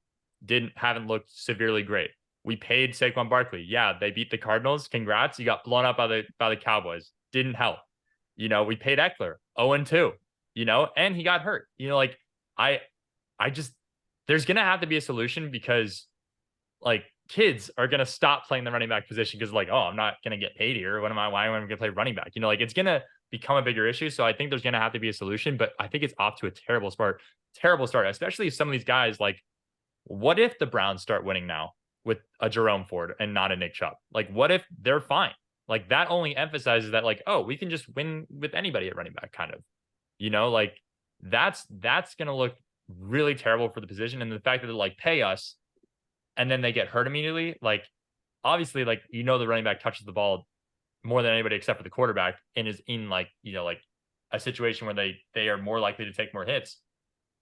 Haven't looked severely great. We paid Saquon Barkley. Yeah, they beat the Cardinals. Congrats. You got blown up by the Cowboys. Didn't help. We paid Eckler 0-2, and he got hurt. Like I just, there's gonna have to be a solution, because like kids are gonna stop playing the running back position because like, oh, I'm not gonna get paid here. Why am I gonna play running back? Like it's gonna become a bigger issue. So I think there's gonna have to be a solution, but I think it's off to a terrible start, especially some of these guys. Like, what if the Browns start winning now with a Jerome Ford and not a Nick Chubb? Like, what if they're fine? Like that only emphasizes that like, oh, we can just win with anybody at running back, kind of, like that's going to look really terrible for the position. And the fact that they like pay us and then they get hurt immediately, like obviously, like, the running back touches the ball more than anybody except for the quarterback and is in like, like a situation where they are more likely to take more hits.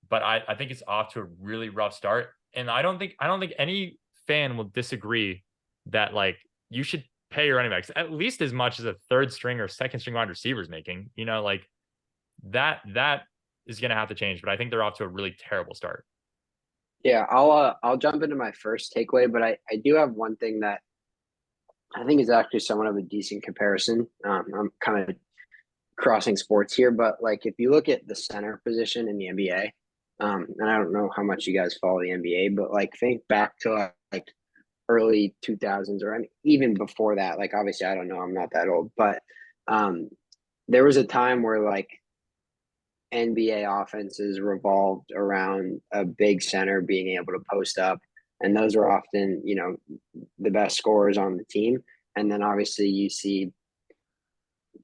but I think it's off to a really rough start. And I don't think any fan will disagree that like you should pay your running backs at least as much as a third string or second string wide receiver is making. You know, like that is going to have to change. But I think they're off to a really terrible start. Yeah, I'll jump into my first takeaway, but I do have one thing that I think is actually somewhat of a decent comparison. I'm kind of crossing sports here, but like if you look at the center position in the NBA, and I don't know how much you guys follow the NBA, but like think back to like early 2000s, or I mean, even before that. Like obviously, I don't know, I'm not that old, but um, there was a time where like NBA offenses revolved around a big center being able to post up, and those were often, you know, the best scorers on the team. And then obviously you see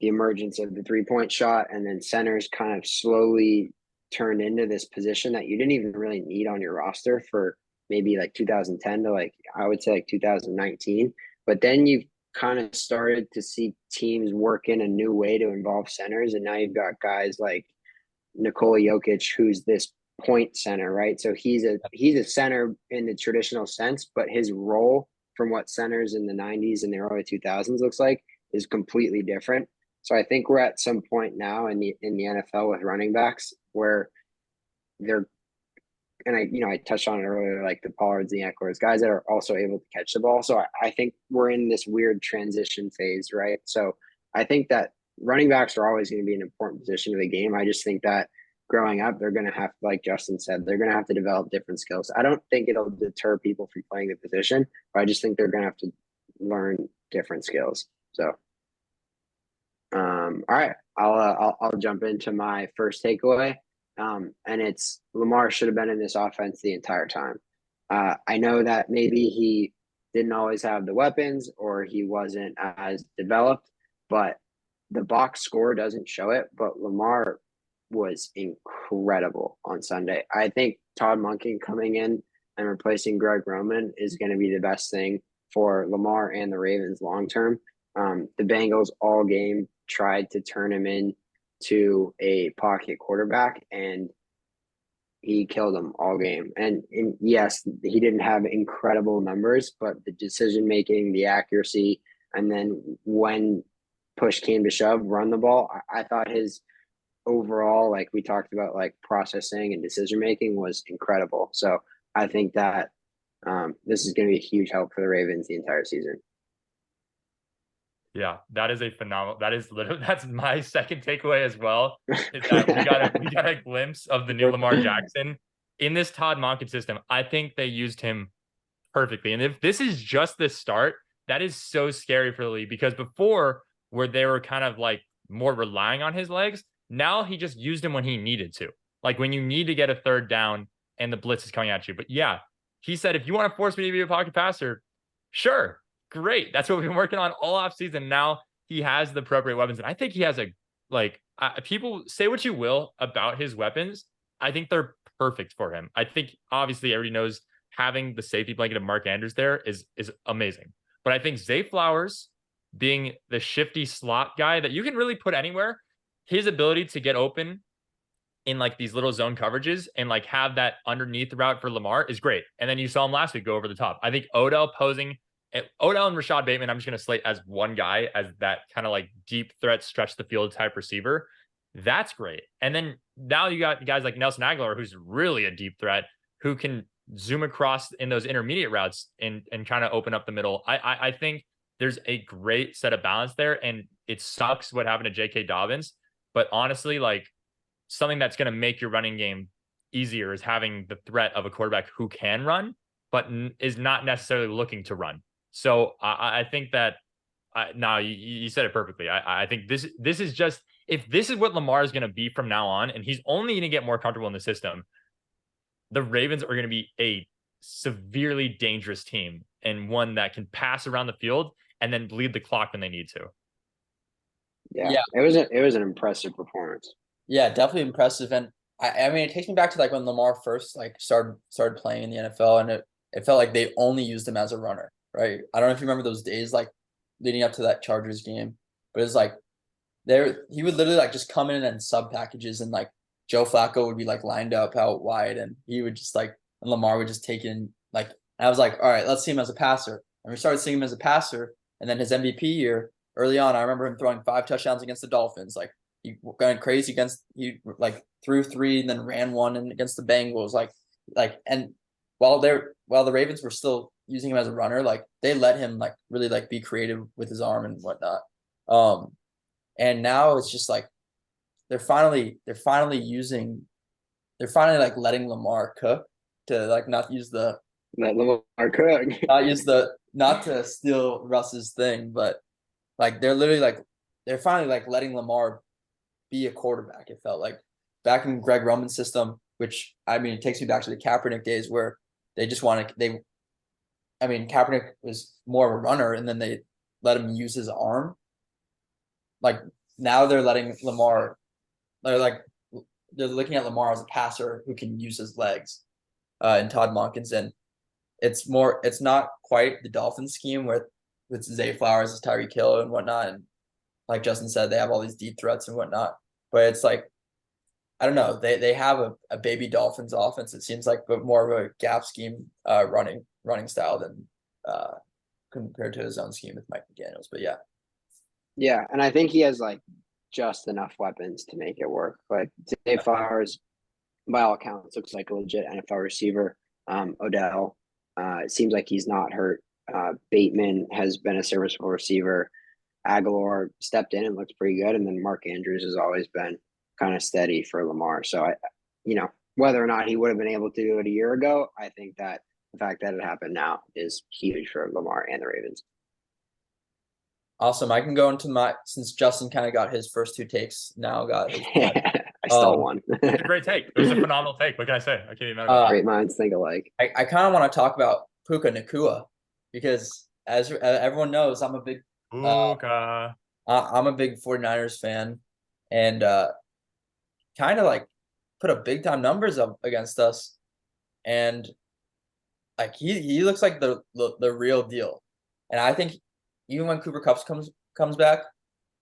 the emergence of the 3-point shot, and then centers kind of slowly turned into this position that you didn't even really need on your roster for maybe like 2010 to like I would say like 2019. But then you've kind of started to see teams work in a new way to involve centers, and now you've got guys like Nikola Jokic, who's this point center, right? So he's a center in the traditional sense, but his role from what centers in the 90s and the early 2000s looks like is completely different. So I think we're at some point now in the NFL with running backs where they're, and I touched on it earlier, like the Pollards, the Eckler's, guys that are also able to catch the ball. So I think we're in this weird transition phase, right? So I think that running backs are always going to be an important position of the game. I just think that growing up, they're going to have, like Justin said, they're going to have to develop different skills. I don't think it'll deter people from playing the position, but I just think they're going to have to learn different skills. So, all right, I'll jump into my first takeaway, and it's Lamar should have been in this offense the entire time. I know that maybe he didn't always have the weapons or he wasn't as developed, but the box score doesn't show it. But Lamar was incredible on Sunday. I think Todd Monken coming in and replacing Greg Roman is going to be the best thing for Lamar and the Ravens long term. The Bengals all game tried to turn him into a pocket quarterback, and he killed them all game. And yes, he didn't have incredible numbers, but the decision making, the accuracy, and then when push came to shove, run the ball. I thought his overall, like we talked about, like processing and decision making was incredible. So I think that this is going to be a huge help for the Ravens the entire season. Yeah, that is a phenomenal. That is literally that's my second takeaway as well. Is that we got a glimpse of the new Lamar Jackson in this Todd Monken system. I think they used him perfectly. And if this is just the start, that is so scary for the league, because before where they were kind of like more relying on his legs, now he just used him when he needed to. Like when you need to get a third down and the blitz is coming at you. But yeah, he said, if you want to force me to be a pocket passer, sure. Great. That's what we've been working on all off season. Now he has the appropriate weapons. And I think he has people say what you will about his weapons. I think they're perfect for him. I think obviously everybody knows having the safety blanket of Mark Andrews there is amazing. But I think Zay Flowers being the shifty slot guy that you can really put anywhere, his ability to get open in like these little zone coverages and like have that underneath route for Lamar is great. And then you saw him last week go over the top. I think Odell and Rashad Bateman, I'm just going to slate as one guy, as that kind of like deep threat, stretch the field type receiver. That's great. And then now you got guys like Nelson Aguilar, who's really a deep threat, who can zoom across in those intermediate routes and kind of open up the middle. I think there's a great set of balance there, and it sucks what happened to J.K. Dobbins. But honestly, like something that's going to make your running game easier is having the threat of a quarterback who can run, but is not necessarily looking to run. So I think that now you said it perfectly. I think this is just, if this is what Lamar is going to be from now on, and he's only going to get more comfortable in the system, the Ravens are going to be a severely dangerous team, and one that can pass around the field and then bleed the clock when they need to. Yeah. It was an impressive performance. Yeah, definitely impressive. And I mean, it takes me back to like when Lamar first like started playing in the NFL, and it felt like they only used him as a runner, right? I don't know if you remember those days like leading up to that Chargers game, but it was like he would literally like just come in and sub packages and like Joe Flacco would be like lined up out wide, and he would just like, and Lamar would just take in like. I was like, all right, let's see him as a passer, and we started seeing him as a passer, and then his MVP year early on, I remember him throwing 5 touchdowns against the Dolphins, like he went crazy he like threw 3 and then ran 1 and against the Bengals, and while the Ravens were still using him as a runner, like they let him like really like be creative with his arm and whatnot. And now it's just like they're finally like letting Lamar cook to like not use the Let Lamar cook. not to steal Russ's thing, but like they're finally like letting Lamar be a quarterback. It felt like back in Greg Roman's system, which I mean it takes me back to the Kaepernick days where they just want to Kaepernick was more of a runner and then they let him use his arm. Like now they're letting Lamar they're looking at Lamar as a passer who can use his legs, and Todd Monken's, and it's not quite the Dolphins scheme with Zay Flowers as Tyreek Hill and whatnot, and like Justin said, they have all these deep threats and whatnot. But it's like I don't know, they have a baby Dolphins offense, it seems like, but more of a gap scheme running style than compared to his own scheme with Mike McDaniels. But yeah. Yeah, and I think he has like just enough weapons to make it work. Like Zay Flowers, by all accounts, looks like a legit NFL receiver. Odell, it seems like he's not hurt. Bateman has been a serviceable receiver. Aguilar stepped in and looks pretty good, and then Mark Andrews has always been kind of steady for Lamar. So whether or not he would have been able to do it a year ago, I think that the fact that it happened now is huge for Lamar and the Ravens. Awesome. I can go into since Justin kind of got his first 2 takes, now got his. I stole one. It's a great take. It was a phenomenal take. What can I say? I can't even mad about Great minds think alike. I kind of want to talk about Puka Nacua because as everyone knows, I'm a big Puka. I'm a big 49ers fan, and kind of like put up big time numbers up against us, and like he looks like the real deal, and I think even when Cooper Kupp comes back,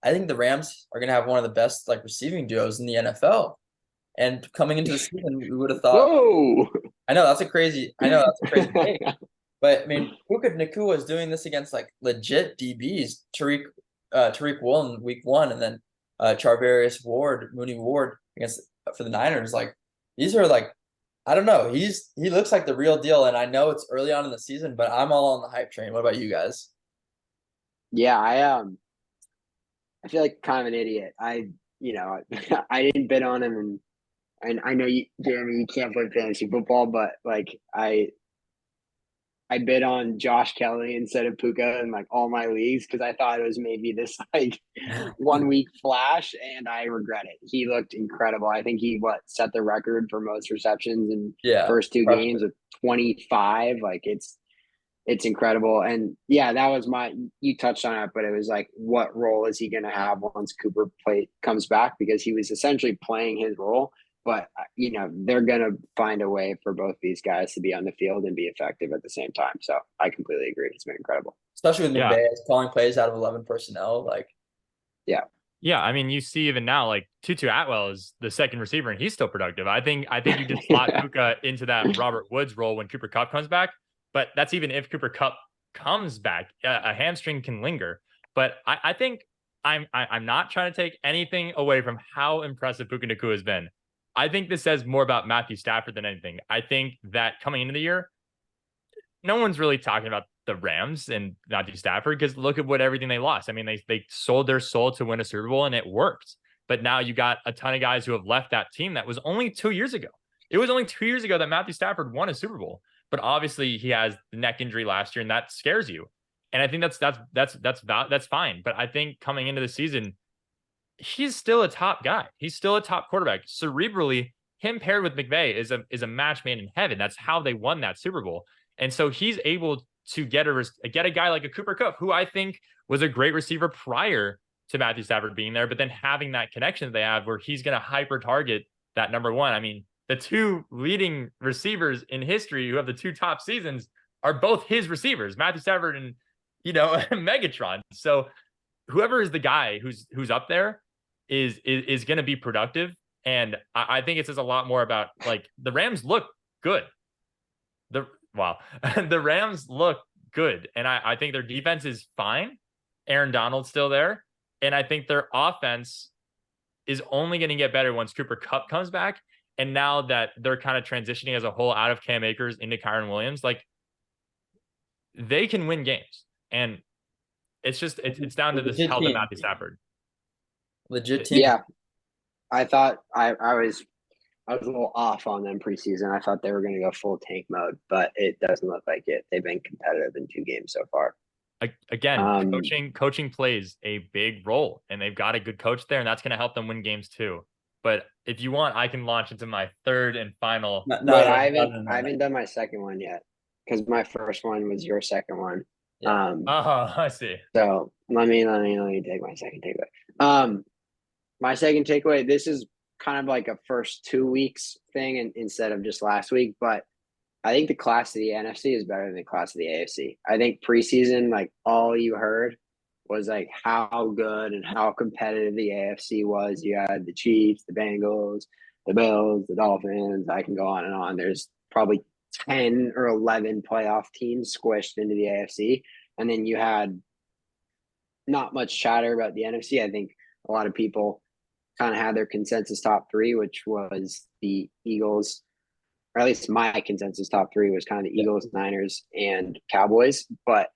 I think the Rams are gonna have one of the best like receiving duos in the NFL. And coming into the season, we would have thought. Whoa! I know that's a crazy take. But I mean, Puka Nacua is doing this against like legit DBs, Tariq Woolen week 1, and then Mooney Ward for the Niners. Like these are like, I don't know. He looks like the real deal, and I know it's early on in the season, but I'm all on the hype train. What about you guys? Yeah, I feel like kind of an idiot. I didn't bid on him, and I know you, Jeremy, you can't play fantasy football, but like I bid on Josh Kelly instead of Puka in like all my leagues because I thought it was maybe this like 1 week flash, and I regret it. He looked incredible. I think he set the record for most receptions in first 2 games with 25. Like it's incredible. And yeah, that was you touched on it, but it was like, what role is he going to have once Cooper comes back? Because he was essentially playing his role, but they're going to find a way for both these guys to be on the field and be effective at the same time. So I completely agree. It's been incredible. Especially with McVay calling plays out of 11 personnel. Like, yeah. Yeah, I mean, you see even now, like Tutu Atwell is the second receiver, and he's still productive. I think you just slot Puka into that Robert Woods role when Cooper Kupp comes back. But that's even if Cooper Kupp comes back, a hamstring can linger. But I think I'm not trying to take anything away from how impressive Puka Nacua has been. I think this says more about Matthew Stafford than anything. I think that coming into the year, no one's really talking about the Rams and Matthew Stafford because look at everything they lost. I mean, they sold their soul to win a Super Bowl and it worked. But now you got a ton of guys who have left that team that was only 2 years ago. It was only 2 years ago that Matthew Stafford won a Super Bowl. But obviously he has the neck injury last year, and that scares you. And I think that's fine. But I think coming into the season, he's still a top guy. He's still a top quarterback. Cerebrally, him paired with McVay is a match made in heaven. That's how they won that Super Bowl. And so he's able to get a guy like a Cooper Kupp, who I think was a great receiver prior to Matthew Stafford being there, but then having that connection that they have where he's going to hyper target that number 1. I mean, the 2 leading receivers in history who have the 2 top seasons are both his receivers, Matthew Stafford and, Megatron. So whoever is the guy who's up there is going to be productive. And I think it says a lot more about, like, the Rams look good. The Rams look good. And I think their defense is fine. Aaron Donald's still there. And I think their offense is only going to get better once Cooper Kupp comes back. And now that they're kind of transitioning as a whole out of Cam Akers into Kyren Williams, like, they can win games. And it's just it's down to this Legit health of team. Matthew Stafford. Legit team. Yeah, I thought I was a little off on them preseason. I thought they were going to go full tank mode, but it doesn't look like it. They've been competitive in 2 games so far. Again, coaching plays a big role, and they've got a good coach there, and that's going to help them win games too. But if you want, I can launch into my third and final. Wait, I haven't done my second one yet, because my first one was your second one. Yeah. I see. So let me take my second takeaway. My second takeaway. This is kind of like a first 2 weeks thing, and instead of just last week, but I think the class of the NFC is better than the class of the AFC. I think preseason, like, all you heard was like how good and how competitive the AFC was. You had the Chiefs, the Bengals, the Bills, the Dolphins. I can go on and on. There's probably 10 or 11 playoff teams squished into the AFC. And then you had not much chatter about the NFC. I think a lot of people kind of had their consensus top 3, which was the Eagles, or at least my consensus top 3 was kind of the Eagles, Niners, and Cowboys. But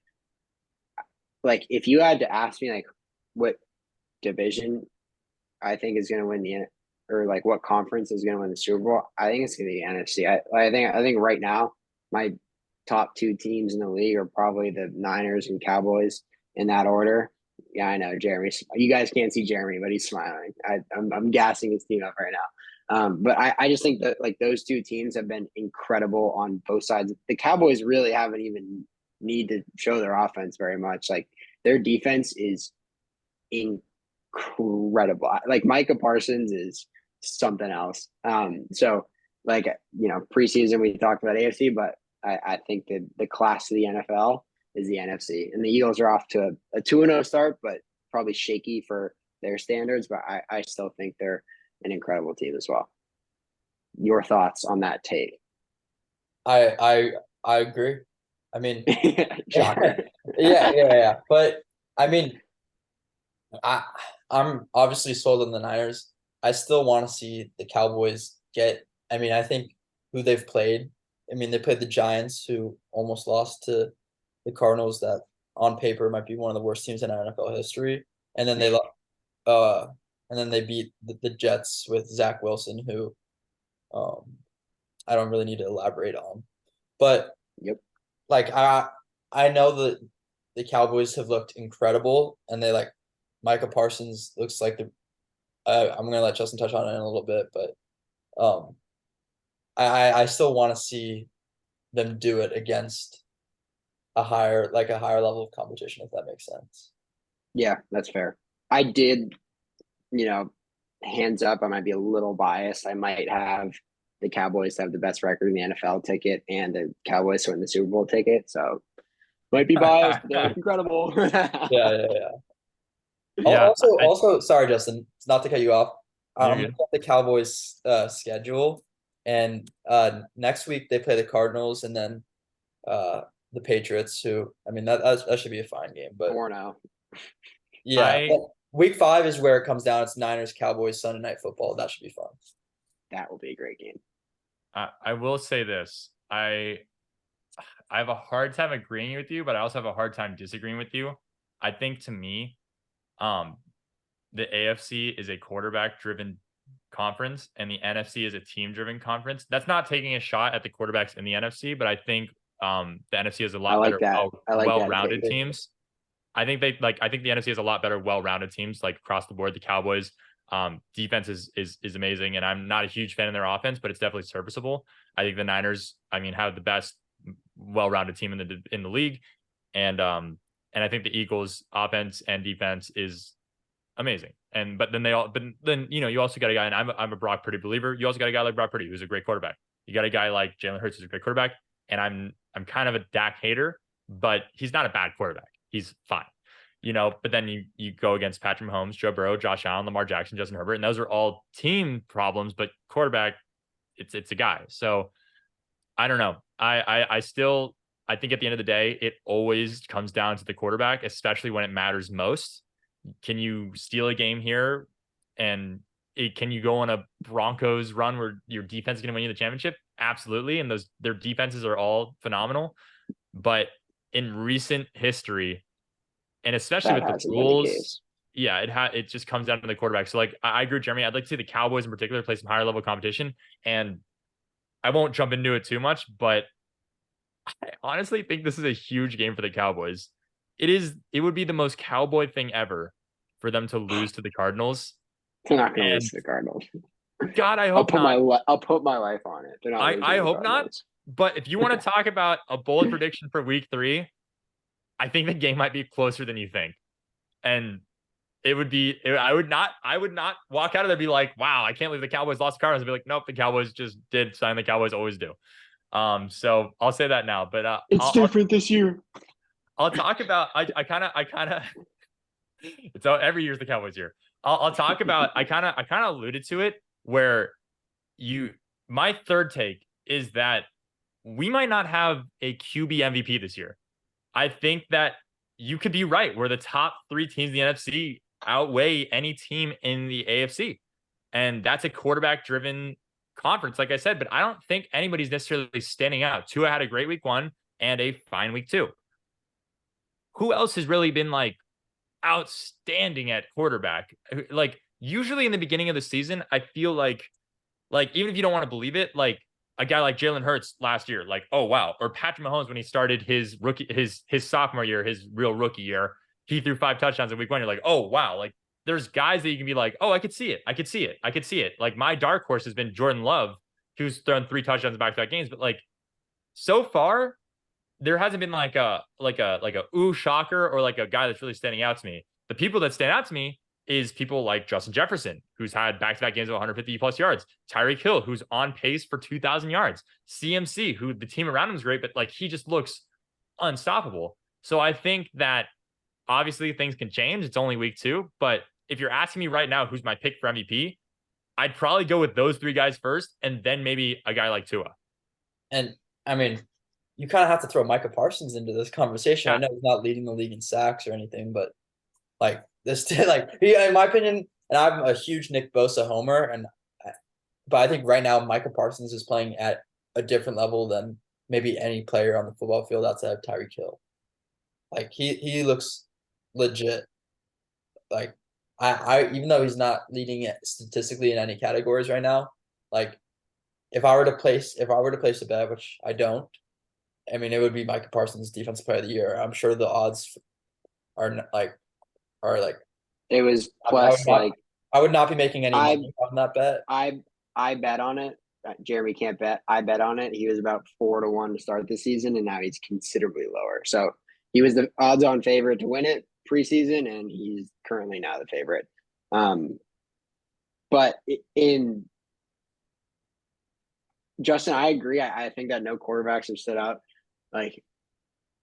like, if you had to ask me, like, what division I think is going to win or like what conference is going to win the Super Bowl, I think it's going to be NFC. I think right now my top 2 teams in the league are probably the Niners and Cowboys in that order. Yeah, I know Jeremy. You guys can't see Jeremy, but he's smiling. I'm gassing his team up right now. But I just think that, like, those 2 teams have been incredible on both sides. The Cowboys really haven't even need to show their offense very much. Like, their defense is incredible. Like, Micah Parsons is something else. So, like, preseason we talked about AFC, but I think that the class of the NFL is the NFC, and the Eagles are off to a 2-0 start, but probably shaky for their standards. But I still think they're an incredible team as well. Your thoughts on that take? I agree. I mean, Shocker. yeah. But I mean, I'm obviously sold on the Niners. I still want to see the Cowboys get. I mean, I think who they've played. I mean, they played the Giants, who almost lost to the Cardinals, that on paper might be one of the worst teams in NFL history. And then they beat the Jets with Zach Wilson, who I don't really need to elaborate on. But Yep. like, I know that the Cowboys have looked incredible, and they, like, Micah Parsons looks like I'm gonna let Justin touch on it in a little bit, but I still want to see them do it against a higher level of competition, if that makes sense. Yeah, that's fair. I did, hands up, I might be a little biased. I might have the Cowboys have the best record in the NFL ticket and the Cowboys win the Super Bowl ticket. So might be biased, but they look incredible. Yeah. Yeah. Also, sorry, Justin, not to cut you off. You're I'm good. looking at the Cowboys schedule, and next week they play the Cardinals, and then the Patriots, who, I mean, that should be a fine game. But 4-0. yeah, but week 5 is where it comes down. It's Niners Cowboys Sunday Night Football. That should be fun. That will be a great game. I will say this. I have a hard time agreeing with you, but I also have a hard time disagreeing with you. I think, to me, the AFC is a quarterback-driven conference, and the NFC is a team-driven conference. That's not taking a shot at the quarterbacks in the NFC, but I think the NFC has a lot better well-rounded teams. I think the NFC has a lot better well-rounded teams, like, across the board. The Cowboys defense is amazing, and I'm not a huge fan of their offense, but it's definitely serviceable. I think the Niners, have the best well-rounded team in the league, and I think the Eagles offense and defense is amazing. But then you also got a guy, and I'm a Brock Purdy believer. You also got a guy like Brock Purdy, who's a great quarterback. You got a guy like Jalen Hurts, who's a great quarterback, and I'm kind of a Dak hater, but he's not a bad quarterback. He's fine. but then you go against Patrick Mahomes, Joe Burrow, Josh Allen, Lamar Jackson, Justin Herbert, and those are all team problems, but quarterback, it's a guy. So I don't know. I think at the end of the day, it always comes down to the quarterback, especially when it matters most. Can you steal a game here? And can you go on a Broncos run where your defense is going to win you the championship? Absolutely. And their defenses are all phenomenal. But in recent history, and especially That with the hasn't been the rules, case. yeah, it just comes down to the quarterback. So like I agree with Jeremy. I'd like to see the Cowboys in particular play some higher level competition. And I won't jump into it too much, but I honestly think this is a huge game for the Cowboys. It would be the most Cowboy thing ever for them to lose to the Cardinals. They're not going to lose And to the Cardinals. God, I hope not. I'll put my life on it. They're not losing I to the hope not. Cardinals. But if you want to talk about a bold prediction for week 3, I think the game might be closer than you think. And I would not walk out of there and be like, wow, I can't believe the Cowboys lost the Cardinals. I'd be like, nope, the Cowboys just did sign the Cowboys always do. So I'll say that now, but It's different this year. I'll talk about I kind of it's every year's the Cowboys year. I'll talk about I kind of alluded to it where my third take is that we might not have a QB MVP this year. I think that you could be right where the top 3 teams in the NFC outweigh any team in the AFC. And that's a quarterback driven conference, like I said, but I don't think anybody's necessarily standing out. Tua had a great week 1 and a fine week 2. Who else has really been like outstanding at quarterback? Like usually in the beginning of the season, I feel like even if you don't want to believe it, like a guy like Jalen Hurts last year, like, oh wow, or Patrick Mahomes when he started his sophomore year, his real rookie year, he threw 5 touchdowns in week 1. You're like, oh wow, like there's guys that you can be like, oh, I could see it. Like my dark horse has been Jordan Love, who's thrown 3 touchdowns in back-to-back games, but like so far there hasn't been like a ooh shocker or like a guy that's really standing out to me. The people that stand out to me is people like Justin Jefferson, who's had back-to-back games of 150 plus yards. Tyreek Hill, who's on pace for 2,000 yards. CMC, who the team around him is great, but like he just looks unstoppable. So I think that obviously things can change. It's only week 2, but if you're asking me right now who's my pick for MVP, I'd probably go with those 3 guys first, and then maybe a guy like Tua. And I mean, you kind of have to throw Micah Parsons into this conversation. Yeah. I know he's not leading the league in sacks or anything, but like this, like in my opinion, and I'm a huge Nick Bosa homer, but I think right now Micah Parsons is playing at a different level than maybe any player on the football field outside of Tyreek Hill. Like he looks legit. Like I even though he's not leading it statistically in any categories right now, like if I were to place a bet, which I don't, I mean it would be Micah Parsons Defensive Player of the Year. I'm sure the odds are like It was plus I would not be making any money on that bet. I bet on it. Jeremy can't bet. I bet on it. He was about 4-1 to start the season, and now he's considerably lower. So he was the odds-on favorite to win it preseason, and he's currently now the favorite. But in Justin, I agree. I think that no quarterbacks have stood out like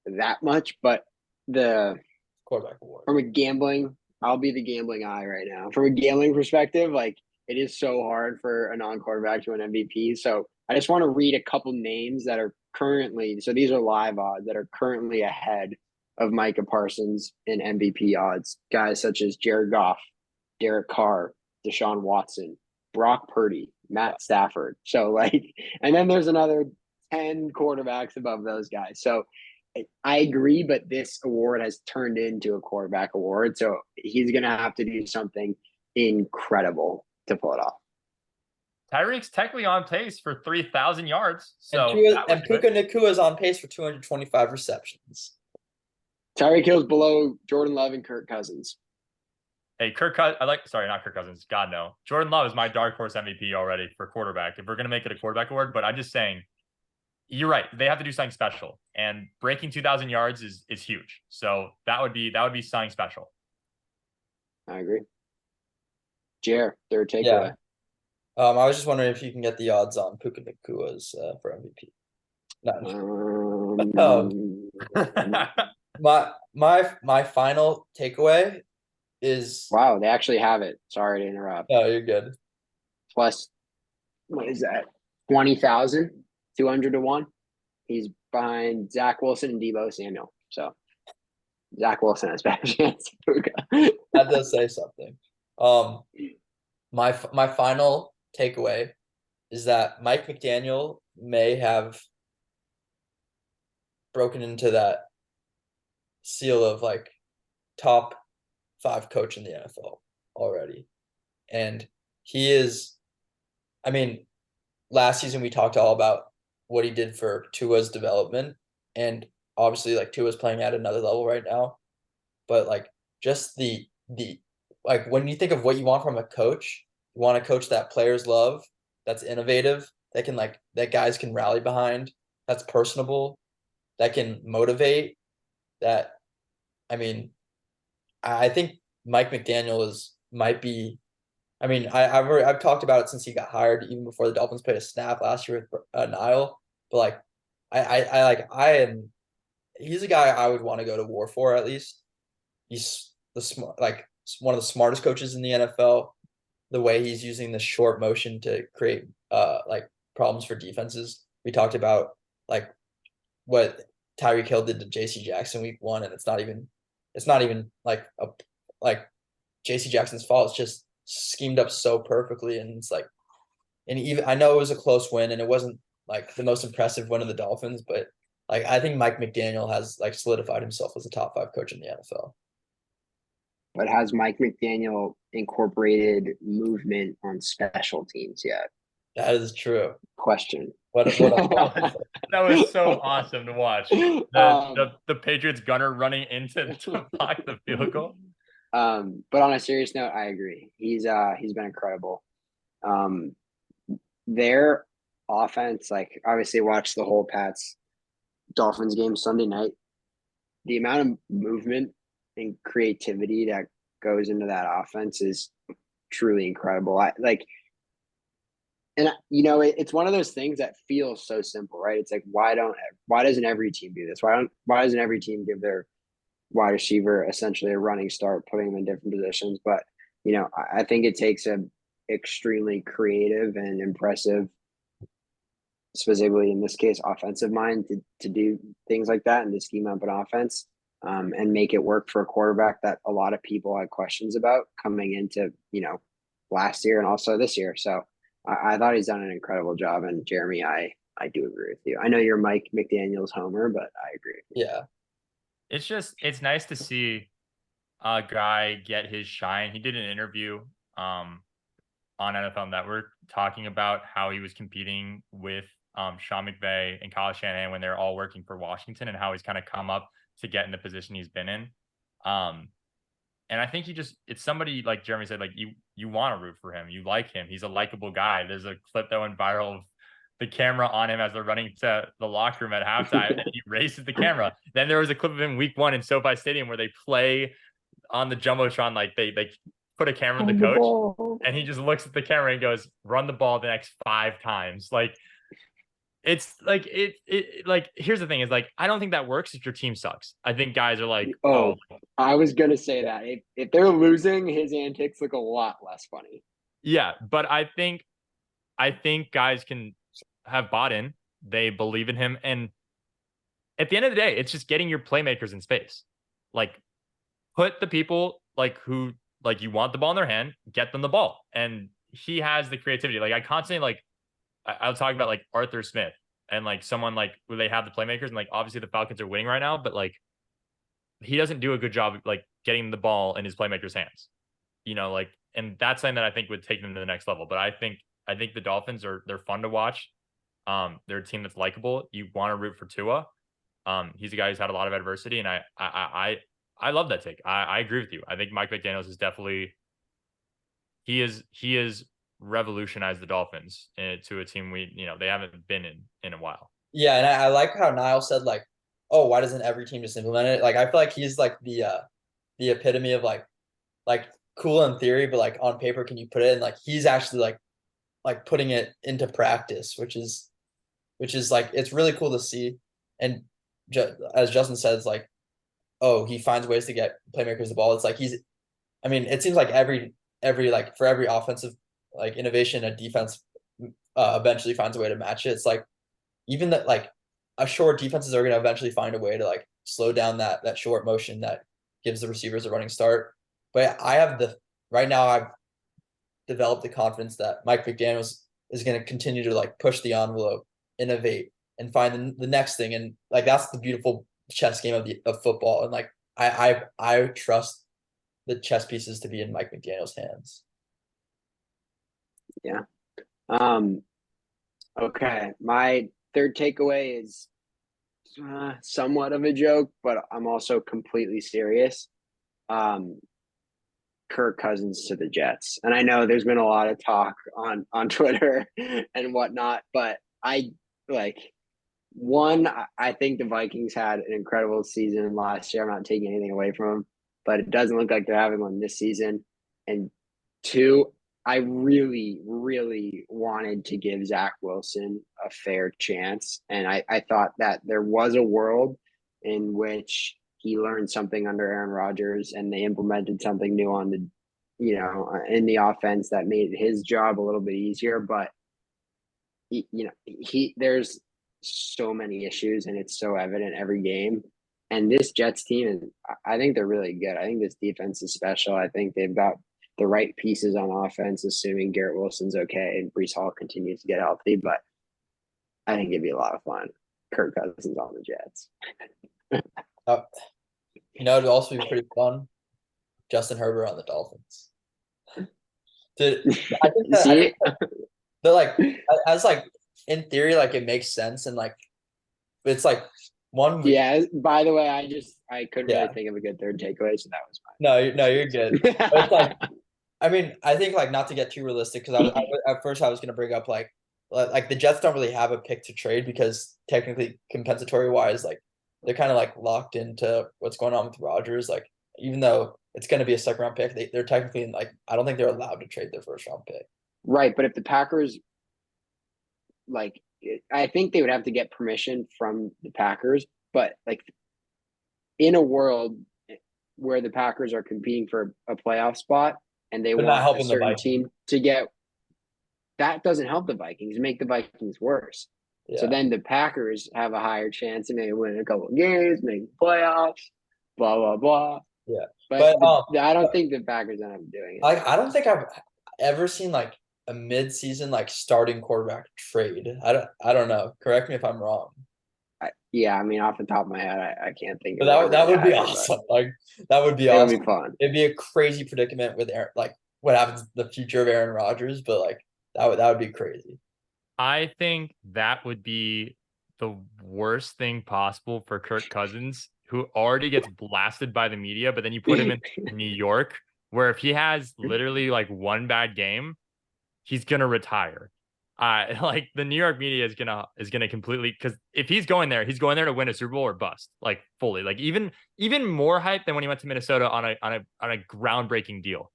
that much, but the Quarterback award. from a gambling, I'll be the gambling eye right now. From a gambling perspective, like it is so hard for a non-quarterback to win MVP. So I just want to read a couple names that are currently, so these are live odds that are currently ahead of Micah Parsons in MVP odds. Guys such as Jared Goff, Derek Carr, Deshaun Watson, Brock Purdy, Matt Stafford. So like, and then there's another 10 quarterbacks above those guys. So I agree, but this award has turned into a quarterback award. So he's going to have to do something incredible to pull it off. Tyreek's technically on pace for 3,000 yards. So and Puka Nacua is on pace for 225 receptions. Tyreek Hill's below Jordan Love and Kirk Cousins. Hey, not Kirk Cousins. God, no. Jordan Love is my dark horse MVP already for quarterback. If we're going to make it a quarterback award, but I'm just saying, you're right. They have to do something special, and breaking 2,000 yards is huge. So that would be something special. I agree. Jer, third takeaway. Yeah. I was just wondering if you can get the odds on Puka Nacua's for MVP. My final takeaway is Wow, they actually have it. Sorry to interrupt. no, you're good. Plus, what is that? 20,200 to 1. He's behind Zach Wilson and Debo Samuel. So Zach Wilson has better chance. That does say something. My final takeaway is that Mike McDaniel may have broken into that seal of like top 5 coach in the NFL already. And he is, I mean, last season we talked all about what he did for Tua's development. And obviously like Tua's playing at another level right now. But like just the like when you think of what you want from a coach, you want a coach that players love, that's innovative, that can like that guys can rally behind, that's personable, that can motivate, that I mean, I think Mike McDaniel might be. I mean, I've talked about it since he got hired, even before the Dolphins played a snap last year with Niall. But like, I am. He's a guy I would want to go to war for at least. He's the smart, like one of the smartest coaches in the NFL. The way he's using the short motion to create like problems for defenses. We talked about like what Tyreek Hill did to JC Jackson week 1, and it's not even like JC Jackson's fault. It's just schemed up so perfectly, and it's like, and even I know it was a close win, and it wasn't like the most impressive win of the Dolphins, but like I think Mike McDaniel has like solidified himself as a top 5 coach in the NFL. But has Mike McDaniel incorporated movement on special teams yet? That is true. Question. That was so awesome to watch. The Patriots gunner running into to block the field goal. But on a serious note, I agree. He's been incredible. Their offense, like obviously watched the whole Pats Dolphins game Sunday night. The amount of movement and creativity that goes into that offense is truly incredible. And it's one of those things that feels so simple, right? It's like why doesn't every team do this? Why doesn't every team give their wide receiver essentially a running start, putting them in different positions? But I think it takes a extremely creative and impressive, specifically in this case, offensive mind to do things like that and to scheme up an offense and make it work for a quarterback that a lot of people had questions about coming into last year and also this year. So I thought he's done an incredible job. And Jeremy, I do agree with you. I know you're Mike McDaniel's homer, but I agree. Yeah. It's nice to see a guy get his shine. He did an interview on NFL Network talking about how he was competing with Sean McVay and Kyle Shanahan when they're all working for Washington, and how he's kind of come up to get in the position he's been in. And I think it's somebody like Jeremy said, like you want to root for him. You like him. He's a likable guy. There's a clip that went viral of the camera on him as they're running to the locker room at halftime, and he races the camera. Then there was a clip of him week 1 in SoFi Stadium where they play on the Jumbotron, like they put a camera on the coach, and he just looks at the camera and goes, "Run the ball the next 5 times." Like, it's like like here's the thing is like I don't think that works if your team sucks. I think guys are like, oh, I was gonna say that if they're losing, his antics look a lot less funny. Yeah, but I think guys can have bought in. They believe in him, and at the end of the day, it's just getting your playmakers in space. Like, put the people like who like you want the ball in their hand, get them the ball, and he has the creativity. Like I constantly like I was talking about like Arthur Smith and like someone like where they have the playmakers, and like obviously the Falcons are winning right now, but like he doesn't do a good job like getting the ball in his playmakers' hands. Like, and that's something that I think would take them to the next level. But I think the Dolphins they're fun to watch. They're a team that's likable. You want to root for Tua. He's a guy who's had a lot of adversity, and I love that take. I agree with you. I think Mike McDaniels is definitely he is revolutionized the Dolphins to a team they haven't been in a while. Yeah, and I like how Niall said like, oh, why doesn't every team just implement it? Like I feel like he's like the epitome of like cool in theory, but like on paper, can you put it in? Like he's actually like putting it into practice, which is like it's really cool to see. And as Justin says, like he finds ways to get playmakers the ball. It's like I mean, it seems like every like for every offensive like innovation, a defense eventually finds a way to match it. It's like even that like a short defenses are gonna eventually find a way to like slow down that short motion that gives the receivers a running start. But I have the right now I've developed the confidence that Mike McDaniels is going to continue to like push the envelope, innovate, and find the next thing. And like that's the beautiful chess game of football. And like I trust the chess pieces to be in Mike McDaniel's hands. Yeah. Okay. My third takeaway is somewhat of a joke, but I'm also completely serious. Kirk Cousins to the Jets. And I know there's been a lot of talk on Twitter and whatnot, but I like one, I think the Vikings had an incredible season last year. I'm not taking anything away from them, but it doesn't look like they're having one this season. And two, I really, really wanted to give Zach Wilson a fair chance. And I thought that there was a world in which he learned something under Aaron Rodgers and they implemented something new on the, in the offense that made his job a little bit easier. But, there's so many issues and it's so evident every game. And this Jets team, I think they're really good. I think this defense is special. I think they've got the right pieces on offense, assuming Garrett Wilson's okay and Breece Hall continues to get healthy. But I think it'd be a lot of fun. Kirk Cousins on the Jets. It'd also be pretty fun. Justin Herbert on the Dolphins. I think that like as like in theory, like it makes sense and like it's like one. Yeah. By the way, I couldn't really think of a good third takeaway, so that was fine. No, you're good. But it's like, I mean, I think like not to get too realistic because at first I was gonna bring up like the Jets don't really have a pick to trade because technically compensatory wise, like they're kind of like locked into what's going on with Rodgers. Like even though it's gonna be a second round pick, they're technically like I don't think they're allowed to trade their first round pick. Right, but if the Packers like I think they would have to get permission from the Packers, but like in a world where the Packers are competing for a playoff spot and they want a certain team to get, that doesn't help the Vikings, make the Vikings worse. Yeah. So then the Packers have a higher chance and maybe win a couple of games, make playoffs, blah, blah, blah. Yeah. But I don't think the Packers end up doing it. Like, I don't think I've ever seen like a mid-season like starting quarterback trade. I don't know. Correct me if I'm wrong. I mean, off the top of my head, I can't think of it. That would be awesome. Like that would be awesome. It would be fun. It'd be a crazy predicament with Aaron, like what happens in the future of Aaron Rodgers, but like that would be crazy. I think that would be the worst thing possible for Kirk Cousins, who already gets blasted by the media, but then you put him in New York, where if he has literally like one bad game, he's gonna retire. Like the New York media is gonna completely, because if he's going there to win a Super Bowl or bust, like fully, like even more hype than when he went to Minnesota on a groundbreaking deal.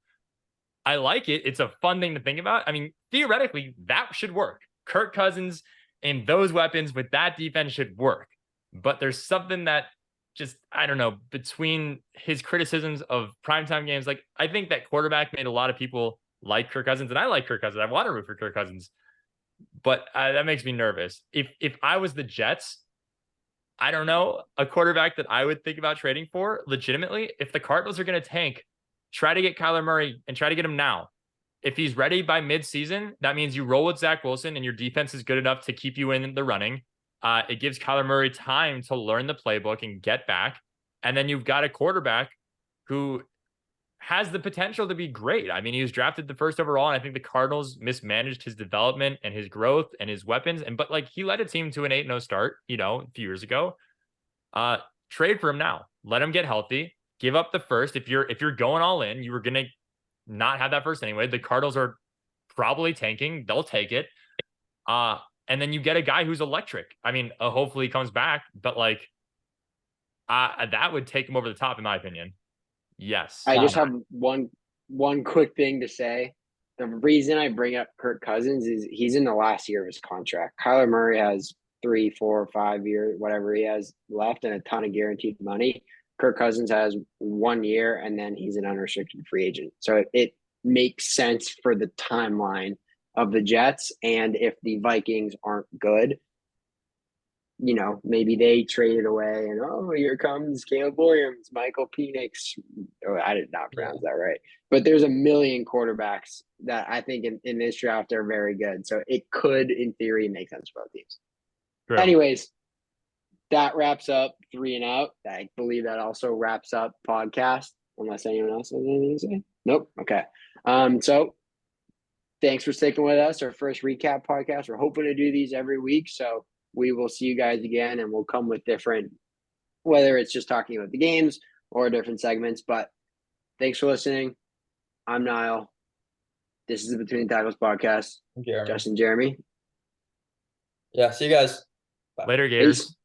I like it. It's a fun thing to think about. I mean, theoretically, that should work. Kirk Cousins and those weapons with that defense should work. But there's something that just, I don't know, between his criticisms of primetime games, like I think that quarterback made a lot of people like Kirk Cousins, and I like Kirk Cousins. I want to root for Kirk Cousins, but that makes me nervous. If I was the Jets, I don't know, a quarterback that I would think about trading for legitimately, if the Cardinals are going to tank, try to get Kyler Murray and try to get him now. If he's ready by mid-season, that means you roll with Zach Wilson and your defense is good enough to keep you in the running. It gives Kyler Murray time to learn the playbook and get back. And then you've got a quarterback who has the potential to be great. I mean, he was drafted the first overall, and I think the Cardinals mismanaged his development and his growth and his weapons. But like he led a team to an 8-0 start, a few years ago. Trade for him now. Let him get healthy. Give up the first. If you're going all in, you were gonna not have that first anyway. The Cardinals are probably tanking. They'll take it. And then you get a guy who's electric. I mean, hopefully he comes back, but like that would take him over the top, in my opinion. Yes. I just have one quick thing to say. The reason I bring up Kirk Cousins is he's in the last year of his contract. Kyler Murray has 3, 4, 5 years, whatever he has left, and a ton of guaranteed money. Kirk Cousins has 1 year and then he's an unrestricted free agent. So it makes sense for the timeline of the Jets. And if the Vikings aren't good, maybe they trade it away and, here comes Caleb Williams, Michael Penix. Oh, I did not pronounce that right. But there's a million quarterbacks that I think in this draft are very good. So it could, in theory, make sense for both teams. True. Anyways, that wraps up 3 and Out. I believe that also wraps up podcast, unless anyone else has anything to say. Nope. Okay. So thanks for sticking with us. Our first recap podcast. We're hoping to do these every week. So we will see you guys again, and we'll come with different, whether it's just talking about the games or different segments. But thanks for listening. I'm Niall. This is the Between the Tackles podcast. Jeremy. Justin, Jeremy. Yeah, see you guys. Later, Gators. Peace.